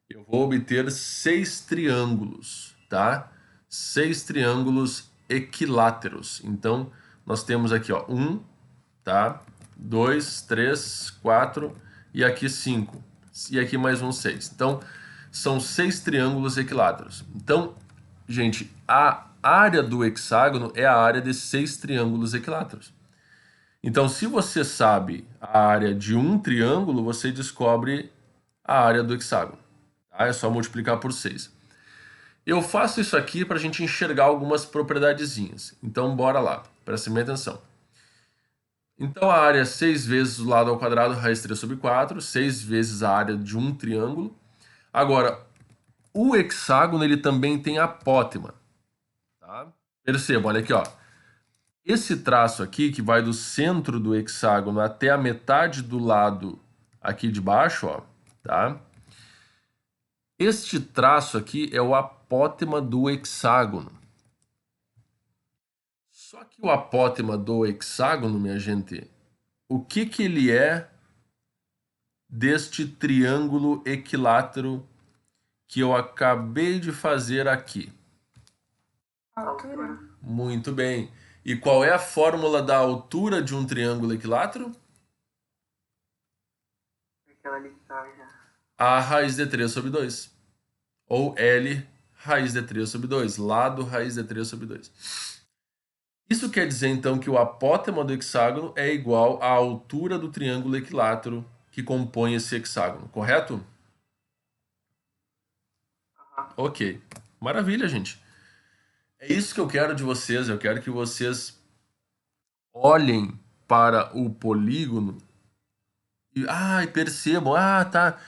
eu vou obter 6 triângulos, tá? 6 triângulos equiláteros. Então, nós temos aqui, ó, 1, tá? 2, 3, 4 e aqui 5. E aqui mais um 6. Então, são 6 triângulos equiláteros. Então, gente, a área do hexágono é a área de 6 triângulos equiláteros. Então, se você sabe a área de um triângulo, você descobre a área do hexágono. Tá? É só multiplicar por 6. Eu faço isso aqui para a gente enxergar algumas propriedadezinhas. Então, bora lá. Prestem bem atenção. Então, a área é 6 vezes o lado ao quadrado, raiz 3 sobre 4. 6 vezes a área de um triângulo. Agora, o hexágono ele também tem apótema. Tá? Percebam, olha aqui, ó. Esse traço aqui, que vai do centro do hexágono até a metade do lado aqui de baixo, ó, tá? Este traço aqui é o apótema do hexágono. Só que o apótema do hexágono, minha gente, o que ele é deste triângulo equilátero que eu acabei de fazer aqui? Altura. Muito bem. E qual é a fórmula da altura de um triângulo equilátero? Aquela ali que tá já. A raiz de 3 sobre 2. Ou L raiz de 3 sobre 2. Lado raiz de 3 sobre 2. Isso quer dizer, então, que o apótema do hexágono é igual à altura do triângulo equilátero que compõe esse hexágono, correto? Aham. Ok. Maravilha, gente. É isso que eu quero de vocês. Eu quero que vocês olhem para o polígono, e percebam, tá,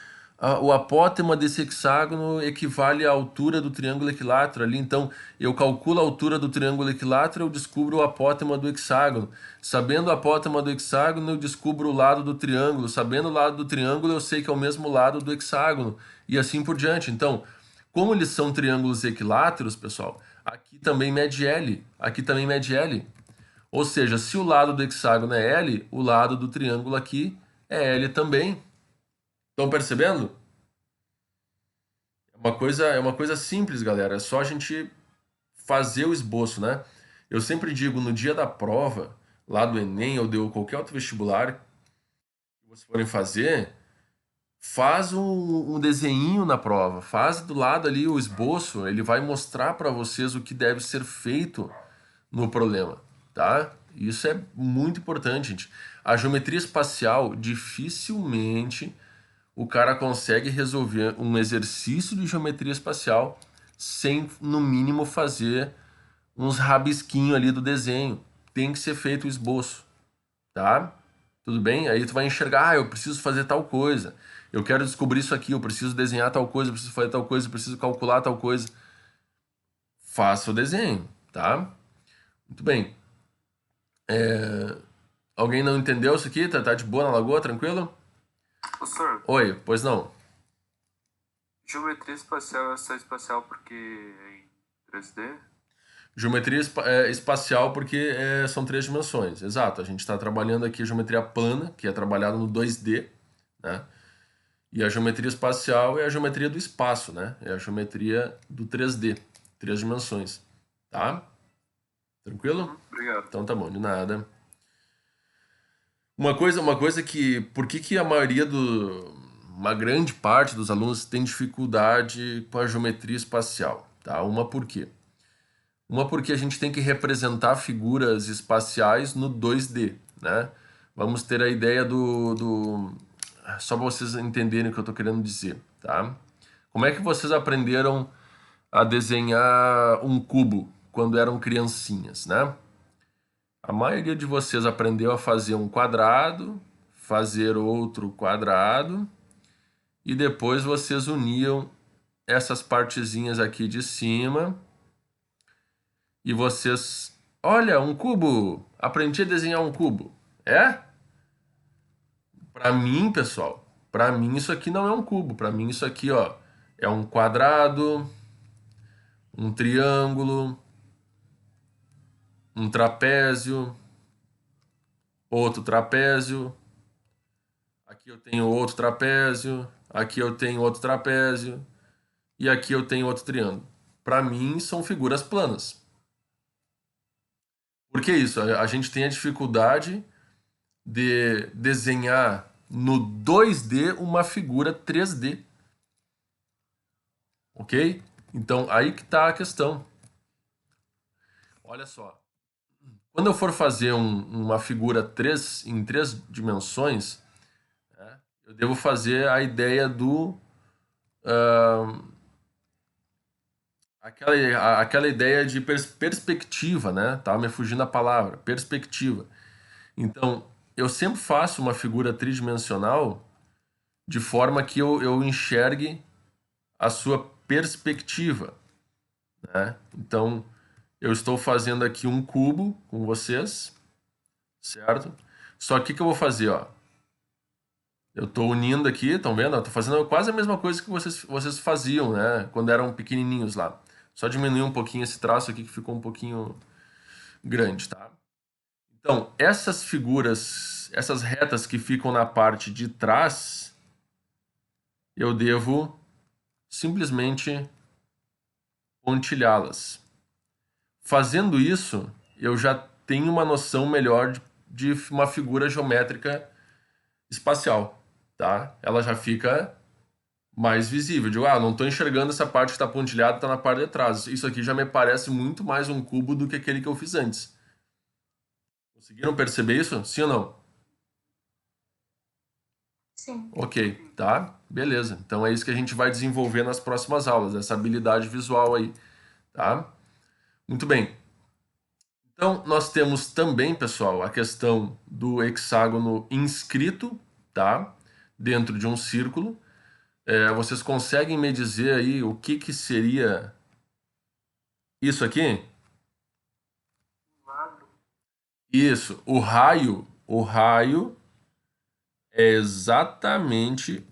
o apótema desse hexágono equivale à altura do triângulo equilátero ali, então eu calculo a altura do triângulo equilátero, eu descubro o apótema do hexágono. Sabendo o apótema do hexágono, eu descubro o lado do triângulo. Sabendo o lado do triângulo, eu sei que é o mesmo lado do hexágono, e assim por diante. Então, como eles são triângulos equiláteros, pessoal, aqui também mede L, aqui também mede L. Ou seja, se o lado do hexágono é L, o lado do triângulo aqui é L também. Estão percebendo? É uma coisa simples, galera. É só a gente fazer o esboço, né? Eu sempre digo, no dia da prova, lá do Enem ou de qualquer outro vestibular que vocês forem fazer, faz um desenho na prova, faz do lado ali o esboço, ele vai mostrar para vocês o que deve ser feito no problema, tá? Isso é muito importante, gente. A geometria espacial, dificilmente o cara consegue resolver um exercício de geometria espacial sem, no mínimo, fazer uns rabisquinhos ali do desenho. Tem que ser feito o esboço, tá? Tudo bem? Aí tu vai enxergar, eu preciso fazer tal coisa. Eu quero descobrir isso aqui, eu preciso desenhar tal coisa, eu preciso fazer tal coisa, eu preciso calcular tal coisa. Faça o desenho, tá? Muito bem. Alguém não entendeu isso aqui? Tá de boa na lagoa, tranquilo? Professor, Oi, pois não. geometria espacial é só espacial porque é em 3D? Geometria espacial porque são 3 dimensões, exato. A gente está trabalhando aqui a geometria plana, que é trabalhada no 2D, né? E a geometria espacial é a geometria do espaço, né? É a geometria do 3D, 3 dimensões, tá? Tranquilo? Obrigado. Então tá bom, de nada. Uma coisa que, por que a maioria uma grande parte dos alunos tem dificuldade com a geometria espacial, tá? Uma por quê? Uma porque a gente tem que representar figuras espaciais no 2D, né? Vamos ter a ideia só para vocês entenderem o que eu estou querendo dizer, tá? Como é que vocês aprenderam a desenhar um cubo quando eram criancinhas, né? A maioria de vocês aprendeu a fazer um quadrado, fazer outro quadrado, e depois vocês uniam essas partezinhas aqui de cima e vocês... Olha, um cubo! Aprendi a desenhar um cubo. É? Para mim, pessoal, para mim isso aqui não é um cubo. Para mim isso aqui, ó, é um quadrado, um triângulo, um trapézio, outro trapézio. Aqui eu tenho outro trapézio, aqui eu tenho outro trapézio e aqui eu tenho outro triângulo. Para mim são figuras planas. Por que isso? A gente tem a dificuldade de desenhar no 2D uma figura 3D. Ok? Então, aí que está a questão. Olha só. Quando eu for fazer uma figura em 3 dimensões, né, eu devo fazer a ideia aquela ideia de perspectiva, né? Tava me fugindo a palavra, perspectiva. Então, eu sempre faço uma figura tridimensional de forma que eu enxergue a sua perspectiva, né? Então, eu estou fazendo aqui um cubo com vocês, certo? Só que o que eu vou fazer, ó? Eu estou unindo aqui, estão vendo? Estou fazendo quase a mesma coisa que vocês faziam, né? Quando eram pequenininhos lá. Só diminuir um pouquinho esse traço aqui que ficou um pouquinho grande, tá? Então, essas figuras, essas retas que ficam na parte de trás, eu devo simplesmente pontilhá-las. Fazendo isso, eu já tenho uma noção melhor de uma figura geométrica espacial, tá? Ela já fica mais visível. Eu digo, não estou enxergando essa parte que está pontilhada, está na parte de trás. Isso aqui já me parece muito mais um cubo do que aquele que eu fiz antes. Conseguiram perceber isso? Sim ou não? Sim. Ok, tá? Beleza. Então é isso que a gente vai desenvolver nas próximas aulas, essa habilidade visual aí, tá? Muito bem. Então, nós temos também, pessoal, a questão do hexágono inscrito, tá? Dentro de um círculo. Vocês conseguem me dizer aí o que seria isso aqui? Lado. Isso, o raio é exatamente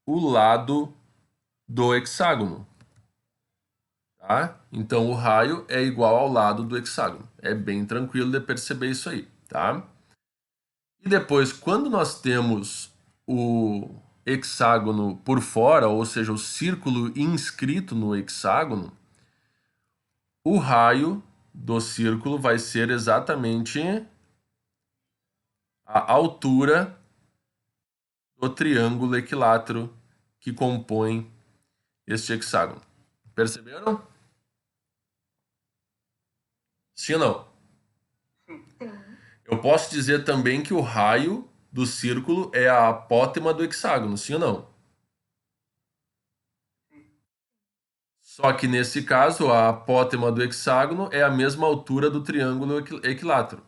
o lado do hexágono, tá? Então, o raio é igual ao lado do hexágono. É bem tranquilo de perceber isso aí, tá? E depois, quando nós temos o hexágono por fora, ou seja, o círculo inscrito no hexágono, o raio do círculo vai ser exatamente a altura do triângulo equilátero que compõe este hexágono. Perceberam? Sim ou não? Sim. Sim. Eu posso dizer também que o raio do círculo é a apótema do hexágono, sim ou não? Só que nesse caso, a apótema do hexágono é a mesma altura do triângulo equilátero.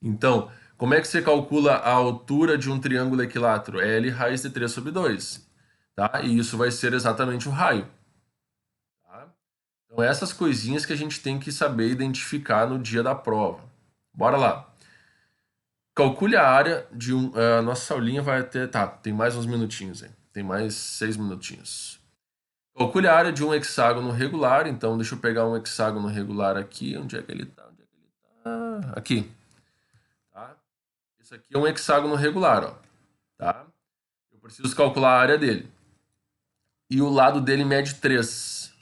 Então, como é que você calcula a altura de um triângulo equilátero? É L raiz de 3 sobre 2. Tá? E isso vai ser exatamente o raio. Tá? Então, essas coisinhas que a gente tem que saber identificar no dia da prova. Bora lá. Calcule a área de um... A nossa aulinha vai até... Tá, tem mais uns minutinhos aí. Tem mais 6 minutinhos. Calcule a área de um hexágono regular. Então, deixa eu pegar um hexágono regular aqui. Onde é que ele tá? Onde é que ele tá? Aqui. Tá? Esse aqui é um hexágono regular, ó. Tá? Eu preciso calcular a área dele. E o lado dele mede 3.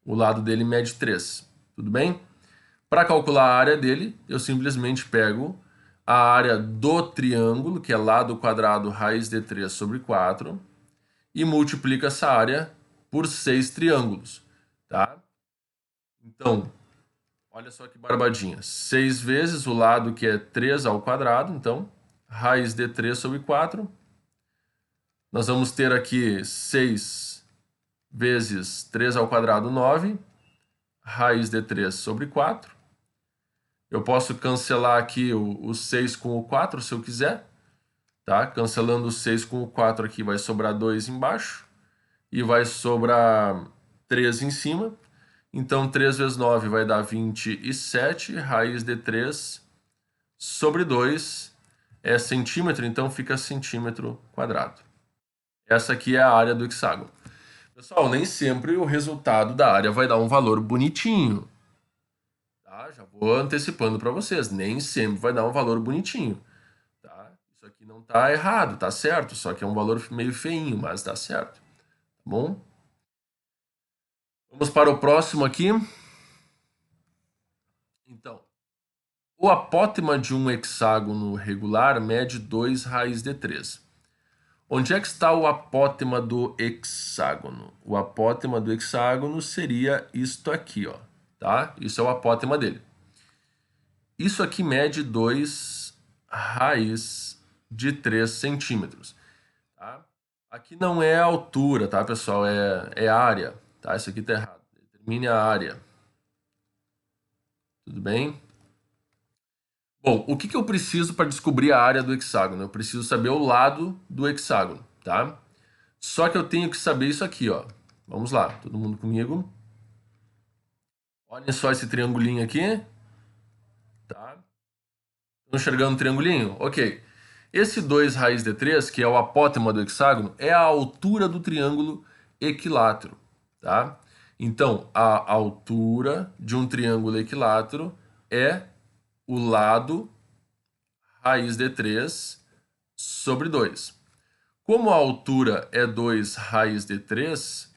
O lado dele mede 3. Tudo bem? Para calcular a área dele, eu simplesmente pego a área do triângulo, que é lado quadrado raiz de 3 sobre 4, e multiplico essa área por 6 triângulos. Tá? Então, olha só que barbadinha. 6 vezes o lado que é 3 ao quadrado, então, raiz de 3 sobre 4. Nós vamos ter aqui 6 vezes 3 ao quadrado, 9. Raiz de 3 sobre 4. Eu posso cancelar aqui o 6 com o 4, se eu quiser. Tá? Cancelando o 6 com o 4 aqui, vai sobrar 2 embaixo. E vai sobrar 3 em cima. Então, 3 vezes 9 vai dar 27. Raiz de 3 sobre 2 é centímetro, então fica centímetro quadrado. Essa aqui é a área do hexágono. Pessoal, nem sempre o resultado da área vai dar um valor bonitinho. Tá? Já vou antecipando para vocês. Nem sempre vai dar um valor bonitinho. Tá? Isso aqui não tá errado, tá certo. Só que é um valor meio feinho, mas tá certo. Tá bom? Vamos para o próximo aqui. Então, o apótema de um hexágono regular mede 2 raiz de 3. Onde é que está o apótema do hexágono? O apótema do hexágono seria isto aqui, ó, tá? Isso é o apótema dele. Isso aqui mede 2 raiz de 3 centímetros. Tá? Aqui não é a altura, tá, pessoal? É área. Tá? Isso aqui tá errado. Determine a área. Tudo bem? Bom, o que eu preciso para descobrir a área do hexágono? Eu preciso saber o lado do hexágono, tá? Só que eu tenho que saber isso aqui, ó. Vamos lá, todo mundo comigo. Olhem só esse triangulinho aqui. Tá? Estão enxergando o triangulinho? Ok. Esse 2 raiz de 3, que é o apótema do hexágono, é a altura do triângulo equilátero, tá? Então, a altura de um triângulo equilátero é o lado raiz de 3 sobre 2. Como a altura é 2 raiz de 3,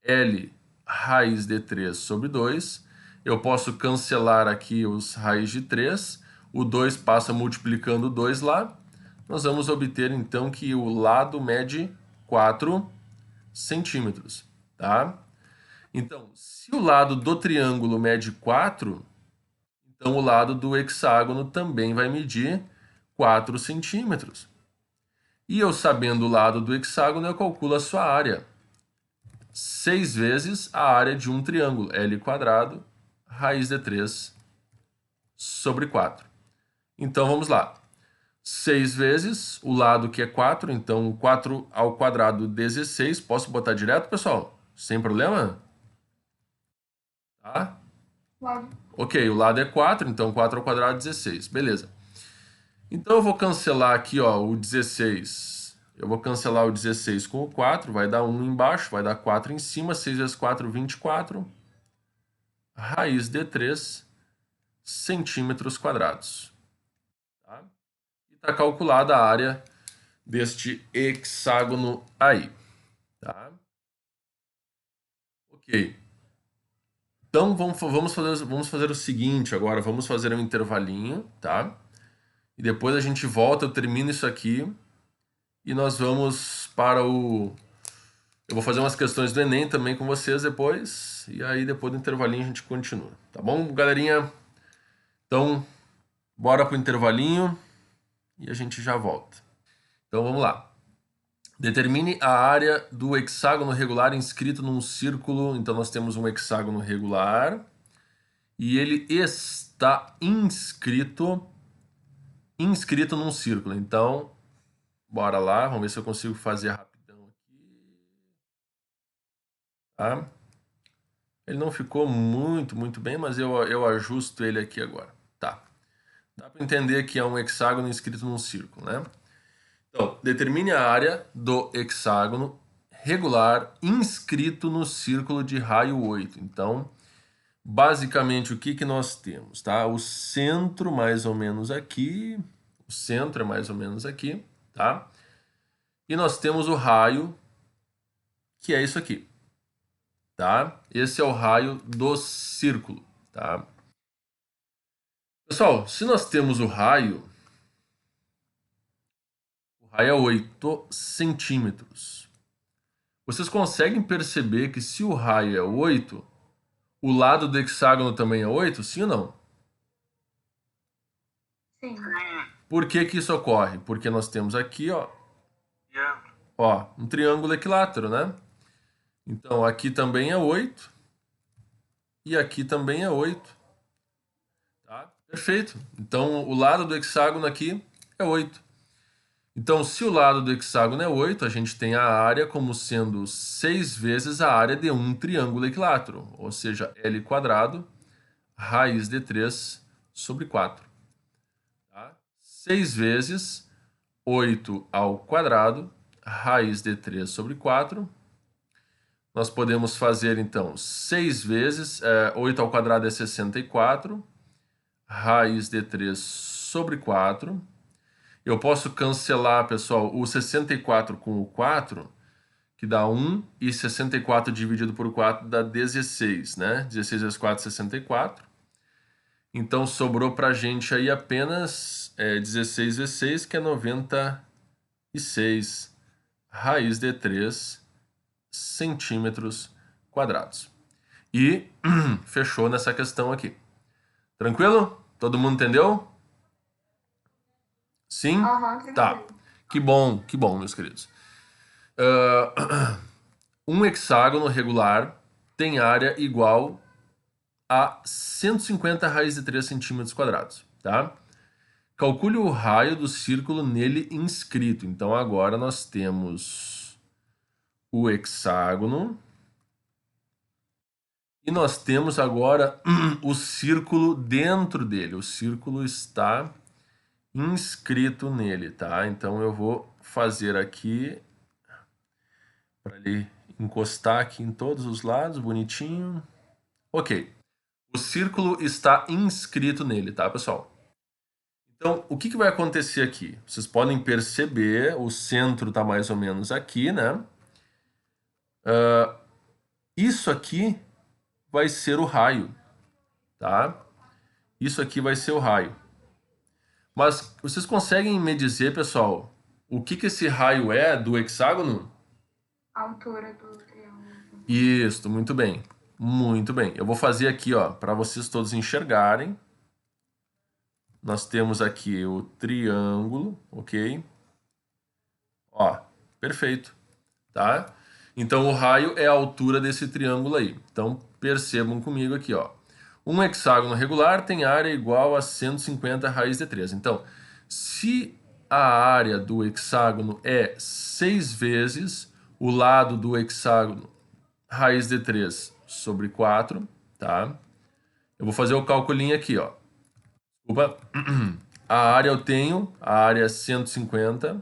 L raiz de 3 sobre 2, eu posso cancelar aqui os raiz de 3, o 2 passa multiplicando 2 lá, nós vamos obter então que o lado mede 4 centímetros, tá? Então, se o lado do triângulo mede 4, então o lado do hexágono também vai medir 4 centímetros. E eu sabendo o lado do hexágono, eu calculo a sua área. 6 vezes a área de um triângulo, L quadrado, raiz de 3 sobre 4. Então, vamos lá. 6 vezes o lado que é 4, então 4 ao quadrado, 16. Posso botar direto, pessoal? Sem problema? Tá? Pode. Ok, o lado é 4, então 4 ao quadrado, 16. Beleza. Então eu vou cancelar aqui, ó, o 16. Eu vou cancelar o 16 com o 4, vai dar 1 embaixo, vai dar 4 em cima. 6 vezes 4, 24. Raiz de 3 centímetros quadrados. Tá? E está calculada a área deste hexágono aí. Tá? Ok. Então vamos fazer o seguinte agora. Vamos fazer um intervalinho, tá? E depois a gente volta, eu termino isso aqui. E nós vamos para o... Eu vou fazer umas questões do Enem também com vocês depois. E aí depois do intervalinho a gente continua. Tá bom, galerinha? Então, bora pro intervalinho e a gente já volta. Então vamos lá. Determine a área do hexágono regular inscrito num círculo. Então nós temos um hexágono regular e ele está inscrito num círculo. Então, bora lá, vamos ver se eu consigo fazer rapidão aqui. Tá? Ele não ficou muito bem, mas eu ajusto ele aqui agora. Tá. Dá para entender que é um hexágono inscrito num círculo, né? Então, determine a área do hexágono regular inscrito no círculo de raio 8. Então, basicamente, o que nós temos? Tá? O centro mais ou menos aqui. O centro é mais ou menos aqui. Tá? E nós temos o raio, que é isso aqui. Tá? Esse é o raio do círculo. Tá? Pessoal, se nós temos o raio é 8 centímetros. Vocês conseguem perceber que se o raio é 8, o lado do hexágono também é 8? Sim ou não? Sim. Por que que isso ocorre? Porque nós temos aqui, ó, Yeah. um triângulo equilátero, né? Então, aqui também é 8 e aqui também é 8. Tá? Perfeito. Então, o lado do hexágono aqui é 8. Então, se o lado do hexágono é 8, a gente tem a área como sendo 6 vezes a área de um triângulo equilátero, ou seja, L quadrado, raiz de 3 sobre 4. Tá? 6 vezes 8 ao quadrado, raiz de 3 sobre 4. Nós podemos fazer, então, 6 vezes, 8 ao quadrado é 64, raiz de 3 sobre 4. Eu posso cancelar, pessoal, o 64 com o 4, que dá 1, e 64 dividido por 4 dá 16, né? 16 vezes 4, 64. Então, sobrou pra gente aí apenas 16 vezes 6, que é 96, raiz de 3 centímetros quadrados. E fechou nessa questão aqui. Tranquilo? Todo mundo entendeu? Sim? Aham, Tá. tranquilo. Que bom, meus queridos. Um hexágono regular tem área igual a 150 raiz de 3 centímetros quadrados, tá? Calcule o raio do círculo nele inscrito. Então, agora nós temos o hexágono e nós temos agora o círculo dentro dele. O círculo está inscrito nele, tá? Então, eu vou fazer aqui para ele encostar aqui em todos os lados, bonitinho. Ok. O círculo está inscrito nele, tá, pessoal? Então, o que vai acontecer aqui? Vocês podem perceber, o centro está mais ou menos aqui, né? Isso aqui vai ser o raio, tá? Isso aqui vai ser o raio. Mas vocês conseguem me dizer, pessoal, o que esse raio é do hexágono? A altura do triângulo. Isso, muito bem. Muito bem. Eu vou fazer aqui, ó, para vocês todos enxergarem. Nós temos aqui o triângulo, ok? Ó, perfeito, tá? Então, o raio é a altura desse triângulo aí. Então, percebam comigo aqui, ó. Um hexágono regular tem área igual a 150 raiz de 3. Então, se a área do hexágono é 6 vezes o lado do hexágono raiz de 3 sobre 4, tá? Eu vou fazer o calculinho aqui, ó. Desculpa. A área eu tenho, a área é 150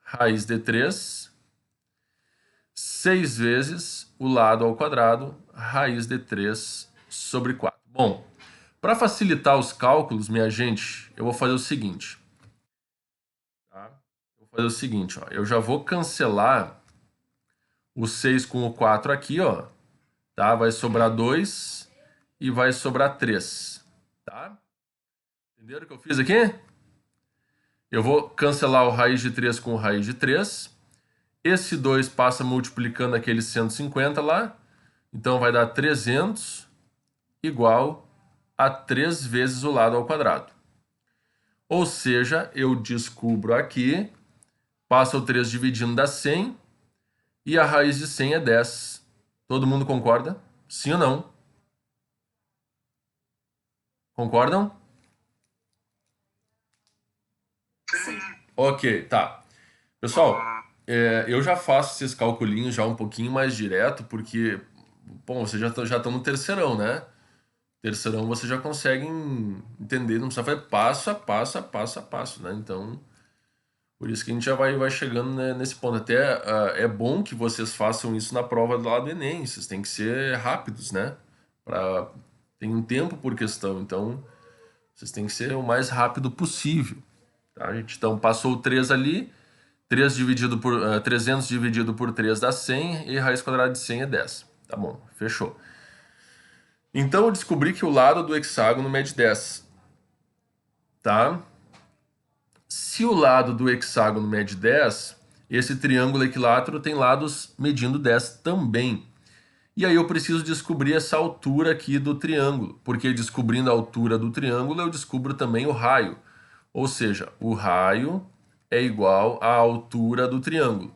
raiz de 3, 6 vezes o lado ao quadrado, raiz de 3 sobre 4. Bom, para facilitar os cálculos, minha gente, eu vou fazer o seguinte. Tá? Eu vou fazer o seguinte, ó. Eu já vou cancelar o 6 com o 4 aqui, ó. Tá? Vai sobrar 2 e vai sobrar 3. Tá? Entenderam o que eu fiz aqui? Eu vou cancelar o raiz de 3 com o raiz de 3. Esse 2 passa multiplicando aquele 150 lá. Então vai dar 300 igual a 3 vezes o lado ao quadrado. Ou seja, eu descubro aqui, passa o 3 dividindo dá 100 e a raiz de 100 é 10. Todo mundo concorda? Sim ou não? Concordam? Ok, tá. Pessoal, eu já faço esses calculinhos já um pouquinho mais direto, porque, bom, vocês já estão no terceirão, né? Terceirão você já consegue entender, não precisa fazer passo a passo, a passo, né? Então, por isso que a gente já vai chegando, né, nesse ponto. Até é bom que vocês façam isso na prova do lado do Enem, vocês têm que ser rápidos, né? Tem um tempo por questão, então vocês têm que ser o mais rápido possível. Tá, gente? Então, passou o 3 ali, 300 dividido por 3 dá 100 e raiz quadrada de 100 é 10. Tá bom, fechou. Então, eu descobri que o lado do hexágono mede 10. Tá? Se o lado do hexágono mede 10, esse triângulo equilátero tem lados medindo 10 também. E aí eu preciso descobrir essa altura aqui do triângulo, porque descobrindo a altura do triângulo eu descubro também o raio. Ou seja, o raio é igual à altura do triângulo.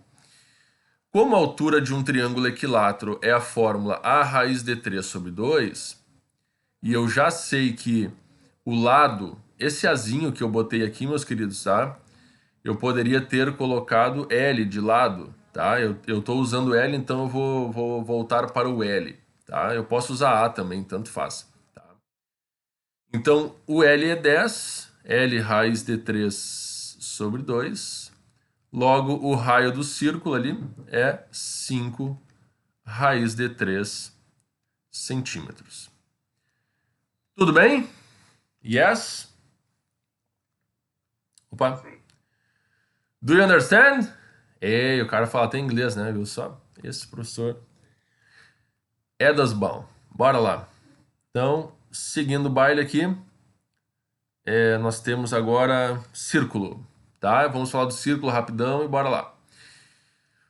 Como a altura de um triângulo equilátero é a fórmula a raiz de 3 sobre 2, e eu já sei que o lado, esse azinho que eu botei aqui, meus queridos, tá? Eu poderia ter colocado L de lado, tá? Eu estou usando L, então eu vou voltar para o L, tá? Eu posso usar A também, tanto faz. Tá? Então, o L é 10, L raiz de 3 sobre 2. Logo, o raio do círculo ali é 5 raiz de 3 centímetros. Tudo bem? Yes? Opa. Do you understand? Ei, o cara fala até inglês, né? Viu só? Esse professor é das bom. Bora lá. Então, seguindo o baile aqui, nós temos agora círculo, tá? Vamos falar do círculo rapidão e bora lá.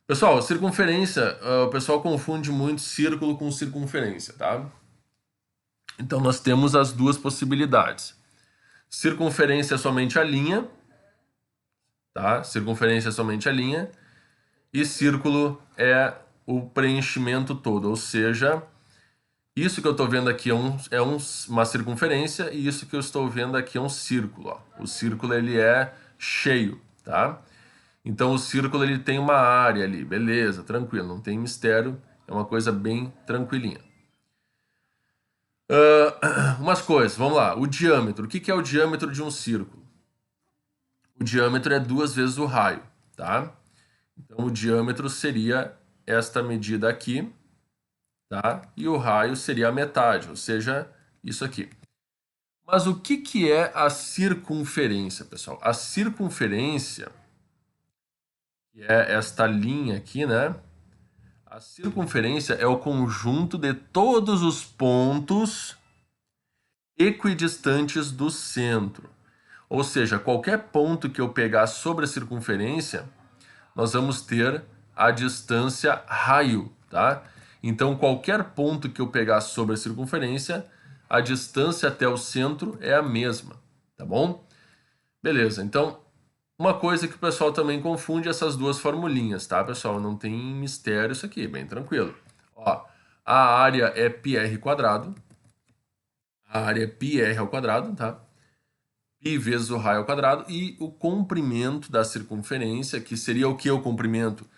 Pessoal, circunferência, o pessoal confunde muito círculo com circunferência, tá? Então, nós temos as duas possibilidades. Circunferência é somente a linha, tá? Circunferência é somente a linha. E círculo é o preenchimento todo, ou seja, isso que eu estou vendo aqui é uma circunferência e isso que eu estou vendo aqui é um círculo. Ó. O círculo ele é cheio, tá? Então o círculo ele tem uma área ali, beleza, tranquilo, não tem mistério, é uma coisa bem tranquilinha. Umas coisas, vamos lá, o diâmetro. O que é o diâmetro de um círculo? O diâmetro é 2 vezes o raio, tá? Então o diâmetro seria esta medida aqui, tá? E o raio seria a metade, ou seja, isso aqui. Mas o que é a circunferência, pessoal? A circunferência, que é esta linha aqui, né? A circunferência é o conjunto de todos os pontos equidistantes do centro. Ou seja, qualquer ponto que eu pegar sobre a circunferência, nós vamos ter a distância raio, tá? Então, qualquer ponto que eu pegar sobre a circunferência, a distância até o centro é a mesma, tá bom? Beleza, então, uma coisa que o pessoal também confunde essas duas formulinhas, tá, pessoal? Não tem mistério isso aqui, bem tranquilo. Ó, a área é πr², A área é πr ao quadrado, tá? Π vezes o raio ao quadrado e o comprimento da circunferência, que seria o que o comprimento?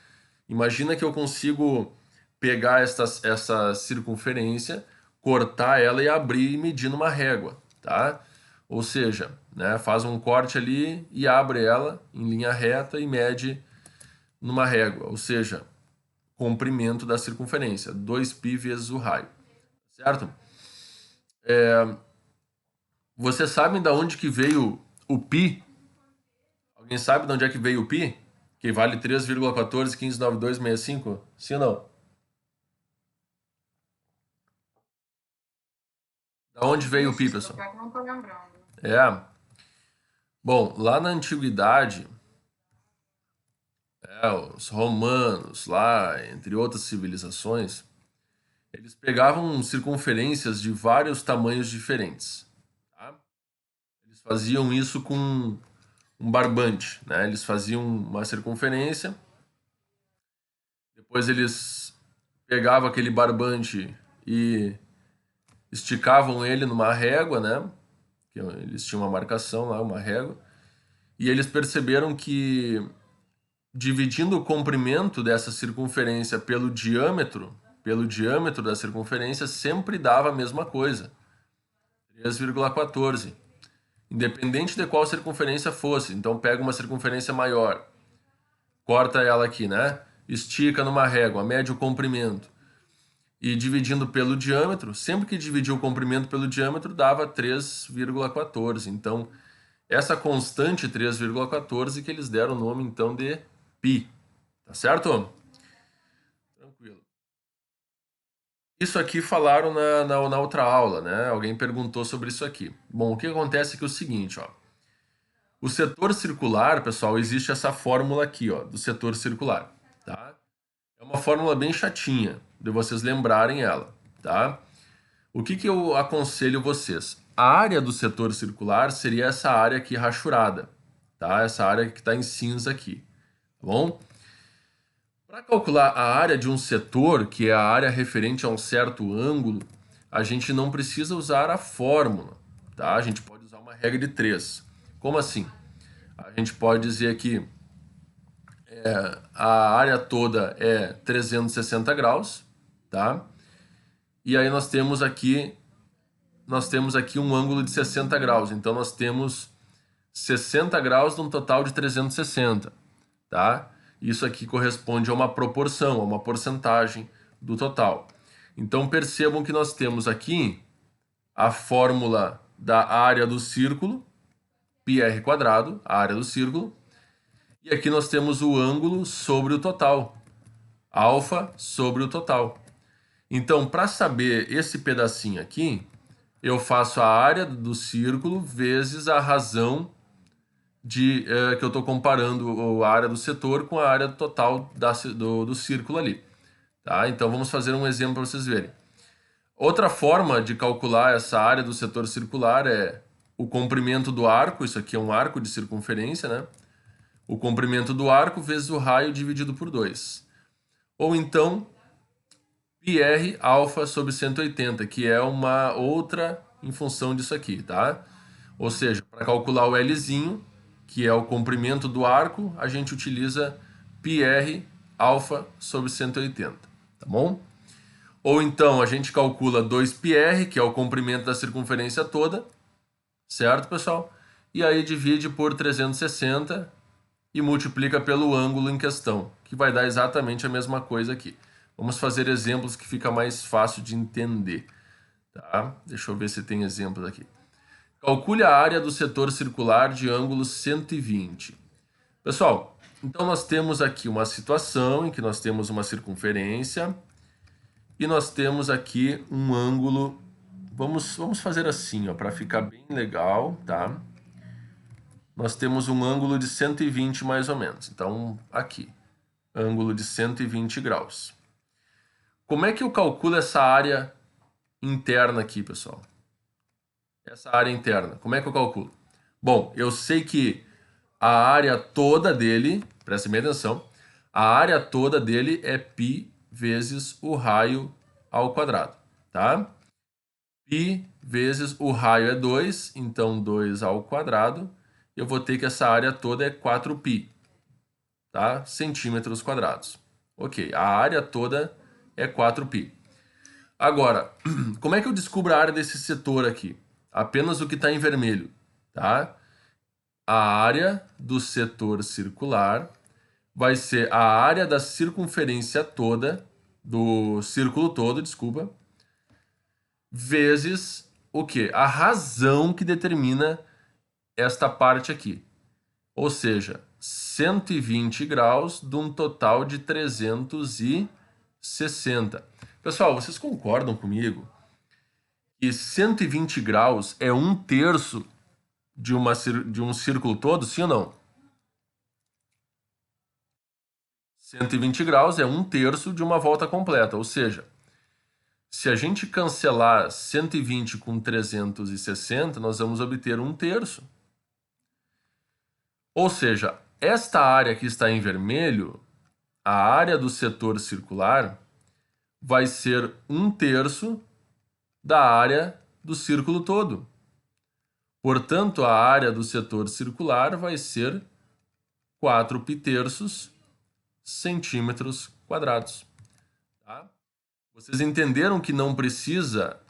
Imagina que eu consigo pegar essa circunferência, cortar ela e abrir e medir numa régua, tá? Ou seja, né, faz um corte ali e abre ela em linha reta e mede numa régua, ou seja, comprimento da circunferência, 2π vezes o raio, certo? Vocês sabem de onde que veio o π? Alguém sabe de onde é que veio o π? Que vale 3,14159265? Sim ou não? Da onde veio o π, pessoal? Não tô lembrando. Bom, lá na antiguidade, os romanos, lá, entre outras civilizações, eles pegavam circunferências de vários tamanhos diferentes. Tá? Eles faziam isso com um barbante, né? Eles faziam uma circunferência, depois eles pegavam aquele barbante e esticavam ele numa régua, né? Eles tinham uma marcação lá, uma régua, e eles perceberam que dividindo o comprimento dessa circunferência pelo diâmetro da circunferência, sempre dava a mesma coisa, 3,14. Independente de qual circunferência fosse. Então pega uma circunferência maior, corta ela aqui, né? Estica numa régua, mede o comprimento. E dividindo pelo diâmetro, sempre que dividia o comprimento pelo diâmetro, dava 3,14. Então, essa constante 3,14 que eles deram o nome, então, de π. Tá certo? Tranquilo. Isso aqui falaram na outra aula, né? Alguém perguntou sobre isso aqui. Bom, o que acontece é que é o seguinte, ó. O setor circular, pessoal, existe essa fórmula aqui, ó, do setor circular, tá? É uma fórmula bem chatinha, de vocês lembrarem ela, tá? O que eu aconselho vocês? A área do setor circular seria essa área aqui rachurada, tá? Essa área que está em cinza aqui, tá bom? Para calcular a área de um setor, que é a área referente a um certo ângulo, a gente não precisa usar a fórmula, tá? A gente pode usar uma regra de 3. Como assim? A gente pode dizer que a área toda é 360 graus, tá? E aí nós temos aqui um ângulo de 60 graus. Então nós temos 60 graus num total de 360, tá? Isso aqui corresponde a uma proporção, a uma porcentagem do total. Então percebam que nós temos aqui a fórmula da área do círculo, πr², a área do círculo, e aqui nós temos o ângulo sobre o total, alfa sobre o total. Então, para saber esse pedacinho aqui, eu faço a área do círculo vezes a razão que eu estou comparando a área do setor com a área total do círculo ali. Tá? Então, vamos fazer um exemplo para vocês verem. Outra forma de calcular essa área do setor circular é o comprimento do arco, isso aqui é um arco de circunferência, né? O comprimento do arco vezes o raio dividido por 2. Ou então, πr alfa sobre 180, que é uma outra em função disso aqui, tá? Ou seja, para calcular o Lzinho, que é o comprimento do arco, a gente utiliza πr alfa sobre 180, tá bom? Ou então a gente calcula 2πr, que é o comprimento da circunferência toda, certo, pessoal? E aí divide por 360 e multiplica pelo ângulo em questão, que vai dar exatamente a mesma coisa aqui. Vamos fazer exemplos que fica mais fácil de entender, tá? Deixa eu ver se tem exemplos aqui. Calcule a área do setor circular de ângulo 120. Pessoal, então nós temos aqui uma situação em que nós temos uma circunferência e nós temos aqui um ângulo. Vamos fazer assim, ó, para ficar bem legal, tá? Nós temos um ângulo de 120 mais ou menos. Então, aqui, ângulo de 120 graus. Como é que eu calculo essa área interna aqui, pessoal? Essa área interna, como é que eu calculo? Bom, eu sei que a área toda dele, prestem bem atenção, a área toda dele é π vezes o raio ao quadrado, tá? π vezes o raio é 2, então 2 ao quadrado. Eu vou ter que essa área toda é 4π, tá? Centímetros quadrados. Ok, a área toda é 4π. Agora, como é que eu descubro a área desse setor aqui? Apenas o que está em vermelho, tá? A área do setor circular vai ser a área da circunferência toda, do círculo todo, desculpa, vezes o quê? A razão que determina esta parte aqui. Ou seja, 120 graus de um total de 360. Pessoal, vocês concordam comigo que 120 graus é 1/3 de um círculo todo, sim ou não? 120 graus é 1/3 de uma volta completa, ou seja, se a gente cancelar 120 com 360, nós vamos obter 1/3. Ou seja, esta área que está em vermelho, a área do setor circular, vai ser 1/3 da área do círculo todo. Portanto, a área do setor circular vai ser 4π centímetros quadrados. Tá? Vocês entenderam que não precisa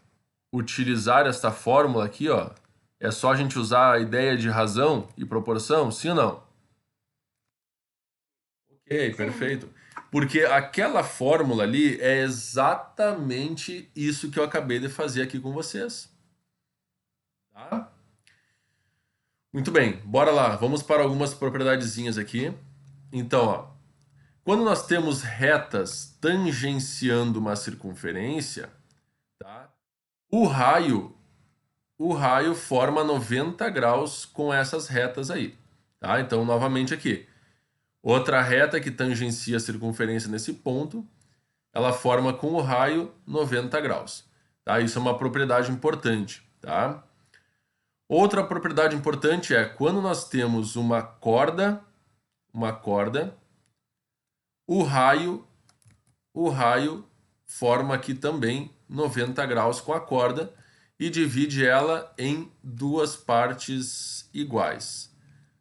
utilizar esta fórmula aqui, ó? É só a gente usar a ideia de razão e proporção, sim ou não? Ok, perfeito. Porque aquela fórmula ali é exatamente isso que eu acabei de fazer aqui com vocês. Tá? Muito bem, bora lá. Vamos para algumas propriedadezinhas aqui. Então, ó, quando nós temos retas tangenciando uma circunferência, tá? O raio forma 90 graus com essas retas aí, tá? Então, novamente aqui, outra reta que tangencia a circunferência nesse ponto, ela forma com o raio 90 graus, tá? Isso é uma propriedade importante, tá? Outra propriedade importante é quando nós temos uma corda, o raio forma aqui também 90 graus com a corda e divide ela em duas partes iguais,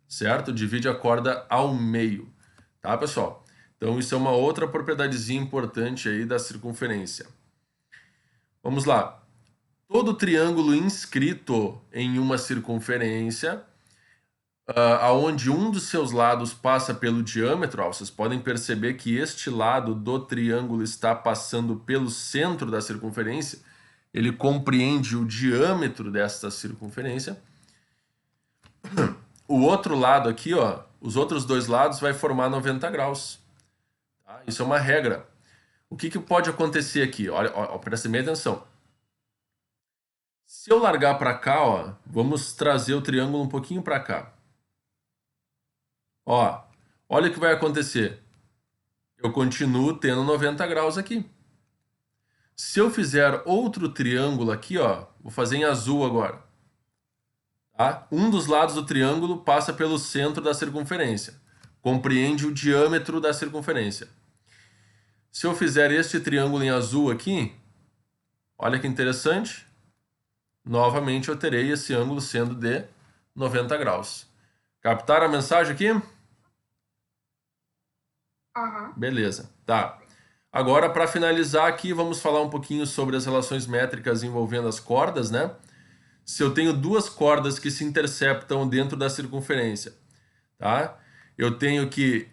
certo? Divide a corda ao meio, tá, pessoal? Então, isso é uma outra propriedadezinha importante aí da circunferência. Vamos lá. Todo triângulo inscrito em uma circunferência, aonde um dos seus lados passa pelo diâmetro, ó, vocês podem perceber que este lado do triângulo está passando pelo centro da circunferência, ele compreende o diâmetro desta circunferência. O outro lado aqui, ó, os outros dois lados vai formar 90 graus. Tá? Isso é uma regra. O que pode acontecer aqui? Olha, presta bem atenção. Se eu largar para cá, ó, vamos trazer o triângulo um pouquinho para cá. Ó, olha o que vai acontecer. Eu continuo tendo 90 graus aqui. Se eu fizer outro triângulo aqui, ó, vou fazer em azul agora. Tá? Um dos lados do triângulo passa pelo centro da circunferência. Compreende o diâmetro da circunferência. Se eu fizer este triângulo em azul aqui, olha que interessante. Novamente eu terei esse ângulo sendo de 90 graus. Captaram a mensagem aqui? Beleza, tá. Agora, para finalizar aqui, vamos falar um pouquinho sobre as relações métricas envolvendo as cordas, né? Se eu tenho duas cordas que se interceptam dentro da circunferência, tá? Eu tenho que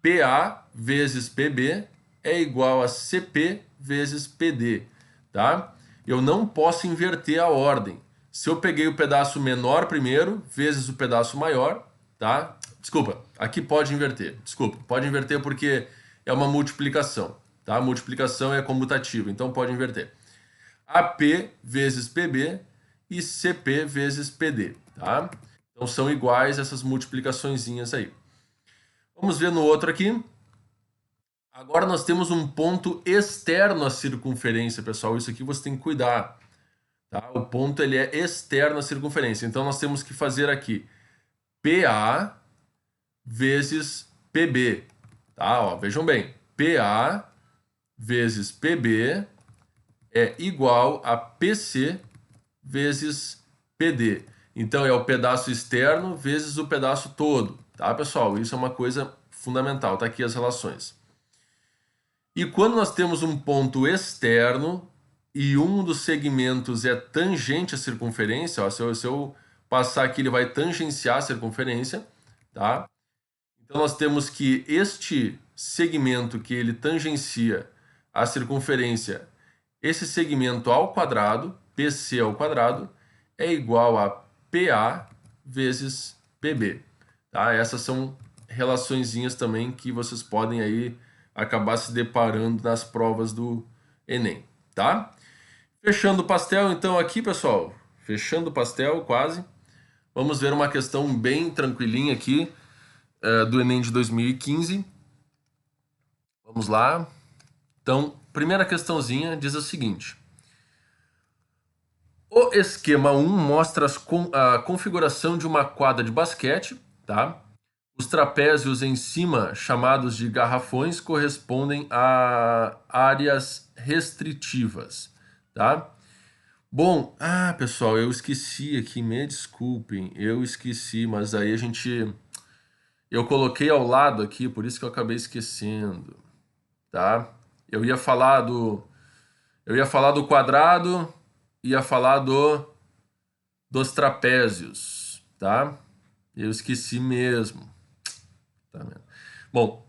PA vezes PB é igual a CP vezes PD, tá? Eu não posso inverter a ordem. Se eu peguei o pedaço menor primeiro, vezes o pedaço maior, tá? Desculpa, aqui pode inverter. Desculpa, pode inverter porque é uma multiplicação, tá? A multiplicação é comutativa, então pode inverter. AP vezes PB e CP vezes PD, tá? Então são iguais essas multiplicaçõezinhas aí. Vamos ver no outro aqui. Agora nós temos um ponto externo à circunferência, pessoal. Isso aqui você tem que cuidar, tá? O ponto ele é externo à circunferência. Então nós temos que fazer aqui PA vezes PB, tá? Ó, vejam bem, PA vezes PB é igual a PC vezes PD. Então, é o pedaço externo vezes o pedaço todo, tá, pessoal? Isso é uma coisa fundamental, tá aqui as relações. E quando nós temos um ponto externo e um dos segmentos é tangente à circunferência, ó, se eu passar aqui, ele vai tangenciar a circunferência, tá? Então, nós temos que este segmento que ele tangencia a circunferência, esse segmento ao quadrado, PC ao quadrado, é igual a PA vezes PB. Tá? Essas são relaçõezinhas também que vocês podem aí acabar se deparando nas provas do Enem. Tá? Fechando o pastel, então, aqui, pessoal. Fechando o pastel, quase. Vamos ver uma questão bem tranquilinha aqui do Enem de 2015. Vamos lá. Então, primeira questãozinha diz o seguinte. O esquema 1 mostra a configuração de uma quadra de basquete, tá? Os trapézios em cima, chamados de garrafões, correspondem a áreas restritivas, tá? Bom, pessoal, eu esqueci aqui, me desculpem, eu esqueci, mas aí eu coloquei ao lado aqui, por isso que eu acabei esquecendo, tá? Eu ia falar do quadrado, ia falar dos trapézios, tá? Eu esqueci mesmo. Tá vendo? Bom,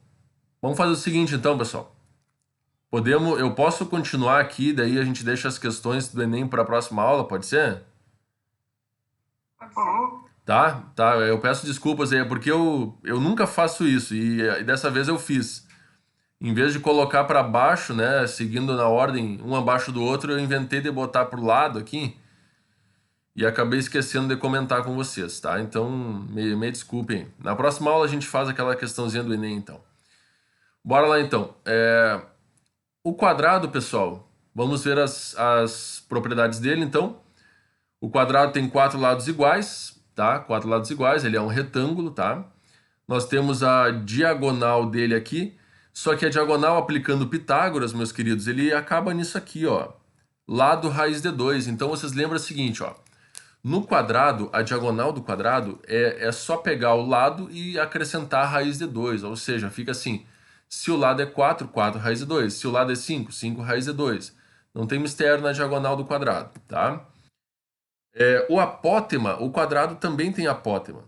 vamos fazer o seguinte então, pessoal. Eu posso continuar aqui, daí a gente deixa as questões do Enem para a próxima aula, pode ser? Tá? Tá, eu peço desculpas aí, porque eu nunca faço isso e dessa vez eu fiz. Em vez de colocar para baixo, né, seguindo na ordem um abaixo do outro, eu inventei de botar pro lado aqui e acabei esquecendo de comentar com vocês, tá? Então, me desculpem. Na próxima aula a gente faz aquela questãozinha do Enem, então. Bora lá, então. O quadrado, pessoal, vamos ver as propriedades dele, então. O quadrado tem 4 lados iguais, tá? 4 lados iguais, ele é um retângulo, tá? Nós temos a diagonal dele aqui, só que a diagonal aplicando Pitágoras, meus queridos, ele acaba nisso aqui, ó. Lado raiz de 2. Então, vocês lembram o seguinte, ó. No quadrado, a diagonal do quadrado é só pegar o lado e acrescentar a raiz de 2. Ou seja, fica assim, se o lado é 4, 4 raiz de 2. Se o lado é 5, 5 raiz de 2. Não tem mistério na diagonal do quadrado, tá? O apótema, o quadrado também tem apótema.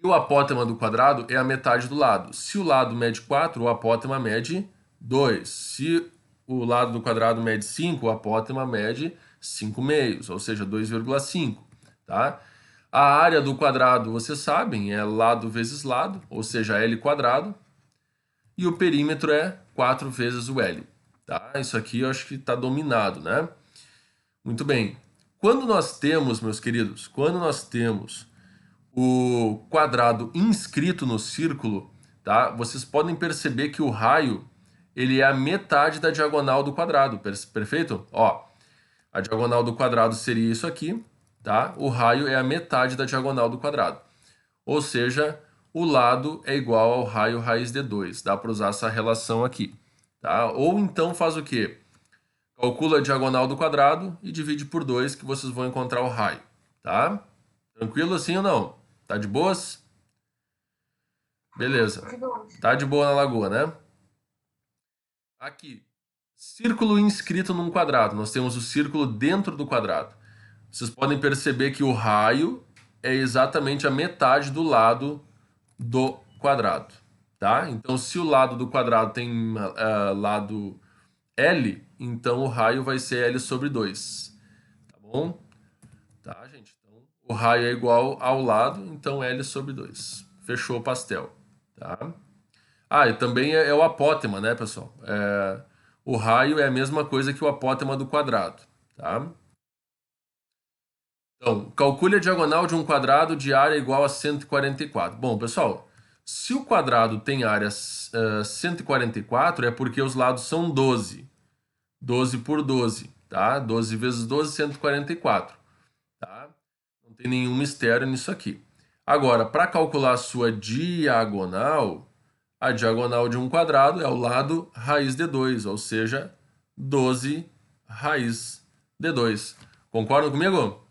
E o apótema do quadrado é a metade do lado. Se o lado mede 4, o apótema mede 2. Se o lado do quadrado mede 5, o apótema mede 5 meios, ou seja, 2,5. Tá? A área do quadrado, vocês sabem, é lado vezes lado, ou seja, L quadrado. E o perímetro é 4 vezes o L. Tá? Isso aqui eu acho que está dominado, né? Muito bem. Quando nós temos, meus queridos, o quadrado inscrito no círculo, tá? Vocês podem perceber que o raio ele é a metade da diagonal do quadrado, perfeito? Ó, a diagonal do quadrado seria isso aqui, tá? O raio é a metade da diagonal do quadrado. Ou seja, o lado é igual ao raio raiz de 2. Dá para usar essa relação aqui, tá? Ou então faz o quê? Calcula a diagonal do quadrado e divide por 2 que vocês vão encontrar o raio, tá? Tranquilo assim ou não? Tá de boas? Beleza. Tá de boa na lagoa, né? Aqui, círculo inscrito num quadrado. Nós temos o círculo dentro do quadrado. Vocês podem perceber que o raio é exatamente a metade do lado do quadrado, tá? Então, se o lado do quadrado tem lado L, então o raio vai ser L sobre 2, tá bom? Tá, gente? Então, o raio é igual ao lado, então L sobre 2. Fechou o pastel, tá? E também é o apótema, né, pessoal? O raio é a mesma coisa que o apótema do quadrado, tá? Então, calcule a diagonal de um quadrado de área igual a 144. Bom, pessoal, se o quadrado tem área 144, é porque os lados são 12. 12 por 12, tá? 12 vezes 12, 144, tá? Não tem nenhum mistério nisso aqui. Agora, para calcular a sua diagonal, a diagonal de um quadrado é o lado raiz de 2, ou seja, 12 raiz de 2. Concordam comigo?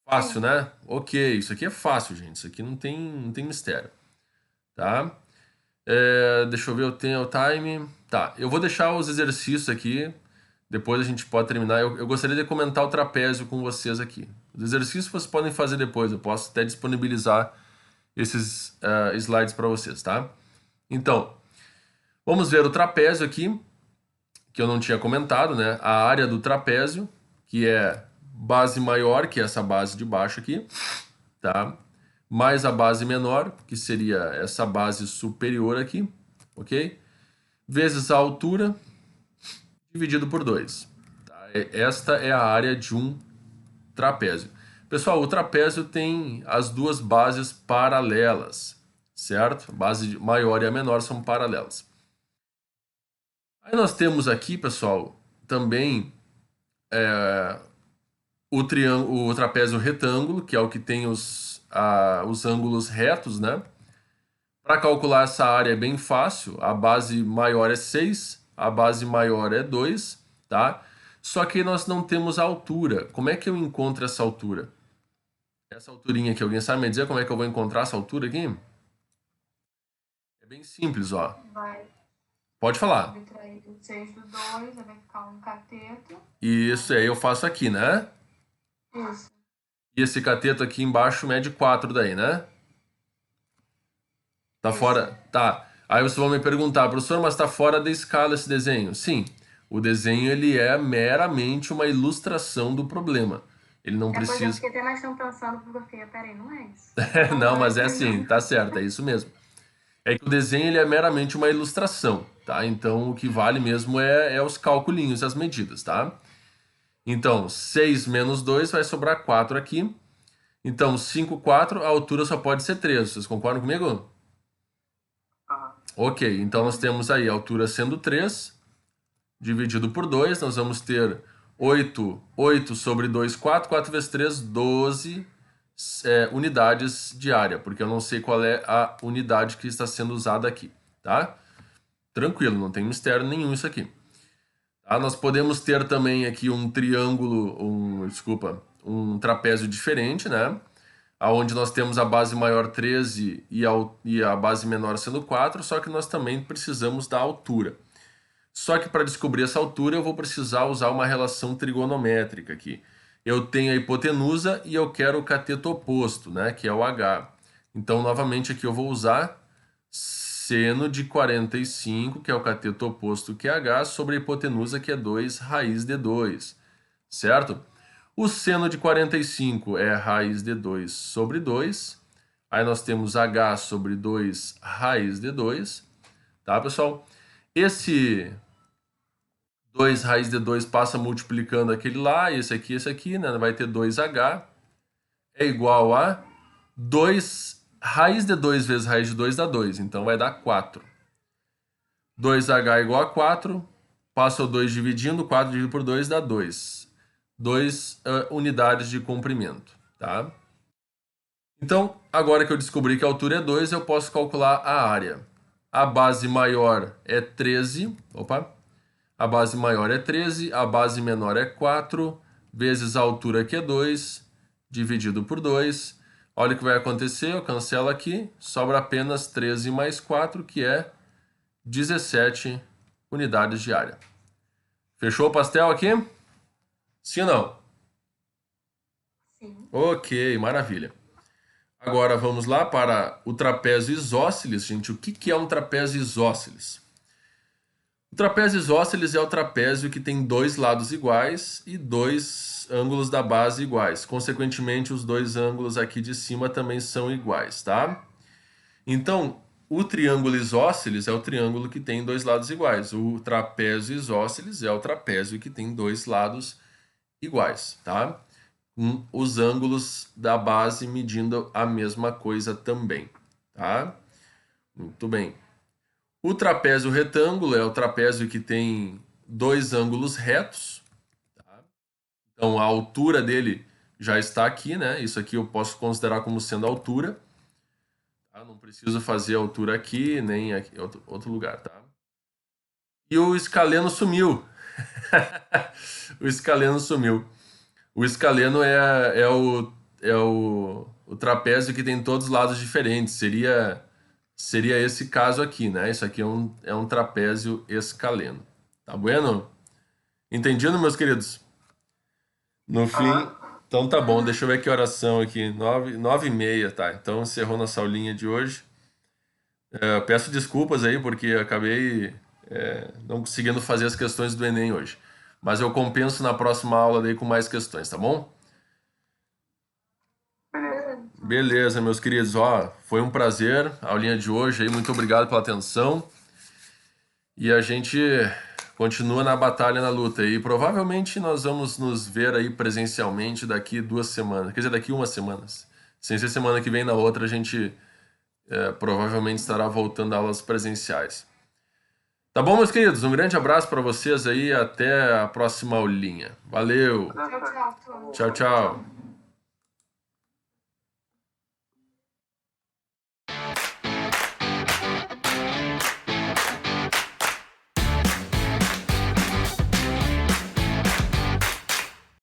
Fácil, né? Ok, isso aqui é fácil, gente. Isso aqui não tem mistério, tá? Deixa eu ver o time. Tá, eu vou deixar os exercícios aqui. Depois a gente pode terminar. Eu gostaria de comentar o trapézio com vocês aqui. Os exercícios vocês podem fazer depois. Eu posso até disponibilizar esses slides para vocês, tá? Então, vamos ver o trapézio aqui, que eu não tinha comentado, né? A área do trapézio, que é base maior, que é essa base de baixo aqui, tá? Mais a base menor, que seria essa base superior aqui, ok? Vezes a altura, dividido por 2. Tá? Esta é a área de um trapézio. Pessoal, o trapézio tem as duas bases paralelas, certo? A base maior e a menor são paralelas. Aí nós temos aqui, pessoal, também o trapézio retângulo, que é o que tem os ângulos retos, né? Para calcular essa área é bem fácil. A base maior é 6, a base maior é 2, tá? Só que nós não temos a altura. Como é que eu encontro essa altura? Essa alturinha aqui, alguém sabe me dizer como é que eu vou encontrar essa altura aqui? É bem simples, ó. Vai Pode falar. subtrair do 6 do 2, vai ficar um cateto. Isso aí eu faço aqui, né? Isso. E esse cateto aqui embaixo mede 4 daí, né? Tá Isso. fora? Tá. Aí vocês vão me perguntar, professor, mas tá fora da escala esse desenho? Sim. O desenho ele é meramente uma ilustração do problema. Ele não Pois eu precisa. fiquei até mais estão pensando, porque eu fiquei, peraí, não é isso. Não, mas é assim, tá certo, é isso mesmo. É que o desenho ele é meramente uma ilustração, tá? Então o que vale mesmo é os calculinhos, as medidas, tá? Então 6 menos 2 vai sobrar 4 aqui. Então 5, 4, a altura só pode ser 3. Vocês concordam comigo? Aham. Ok, então nós temos aí a altura sendo 3, dividido por 2, nós vamos ter 8 sobre 2, 4, 4 vezes 3, 12 unidades de área, porque eu não sei qual é a unidade que está sendo usada aqui, tá? Tranquilo, não tem mistério nenhum isso aqui. Tá? Nós podemos ter também aqui um triângulo, um trapézio diferente, né? Onde nós temos a base maior 13 e a base menor sendo 4, só que nós também precisamos da altura. Só que para descobrir essa altura eu vou precisar usar uma relação trigonométrica aqui. Eu tenho a hipotenusa e eu quero o cateto oposto, né, que é o H. Então, novamente, aqui eu vou usar seno de 45, que é o cateto oposto, que é H, sobre a hipotenusa, que é 2 raiz de 2, certo? O seno de 45 é raiz de 2 sobre 2. Aí nós temos H sobre 2 raiz de 2. Tá, pessoal? Esse 2 raiz de 2 passa multiplicando aquele lá, esse aqui, né? Vai ter 2H. É igual a 2 raiz de 2 vezes raiz de 2 dá 2. Então vai dar 4. 2H igual a 4. Passa o 2 dividindo. 4 dividido por 2 dá 2. 2 unidades de comprimento, tá? Então, agora que eu descobri que a altura é 2, eu posso calcular a área. A base maior é 13, a base maior é 13, a base menor é 4, vezes a altura que é 2, dividido por 2. Olha o que vai acontecer, eu cancelo aqui, sobra apenas 13 mais 4, que é 17 unidades de área. Fechou o pastel aqui? Sim ou não? Sim. Ok, maravilha. Agora vamos lá para o trapézio isósceles, gente. O que é um trapézio isósceles? O trapézio isósceles é o trapézio que tem dois lados iguais e dois ângulos da base iguais. Consequentemente, os dois ângulos aqui de cima também são iguais, tá? Então, o triângulo isósceles é o triângulo que tem dois lados iguais. O trapézio isósceles é o trapézio que tem dois lados iguais, tá? Os ângulos da base medindo a mesma coisa também, tá? Muito bem. O trapézio retângulo é o trapézio que tem dois ângulos retos, tá? Então a altura dele já está aqui, né? Isso aqui eu posso considerar como sendo a altura, tá? Não preciso fazer a altura aqui nem aqui, em outro lugar, tá? E o escaleno sumiu. O escaleno sumiu. O escaleno é o trapézio que tem todos os lados diferentes. Seria esse caso aqui, né? Isso aqui é um trapézio escaleno. Tá bueno? Entendido, meus queridos? No fim. Então tá bom, deixa eu ver que horas são aqui. 9h30, tá? Então encerrou nossa aulinha de hoje. Eu peço desculpas aí, porque eu acabei não conseguindo fazer as questões do Enem hoje. Mas eu compenso na próxima aula daí com mais questões, tá bom? Beleza. Beleza, meus queridos. Ó, foi um prazer a aulinha de hoje aí. Muito obrigado pela atenção. E a gente continua na batalha, na luta. E provavelmente nós vamos nos ver aí presencialmente daqui 2 semanas. Quer dizer, daqui 1 semana. Sem ser semana que vem, na outra, a gente provavelmente estará voltando a aulas presenciais. Tá bom, meus queridos? Um grande abraço para vocês aí. Até a próxima aulinha. Valeu! Tchau, tchau. Tchau, tchau.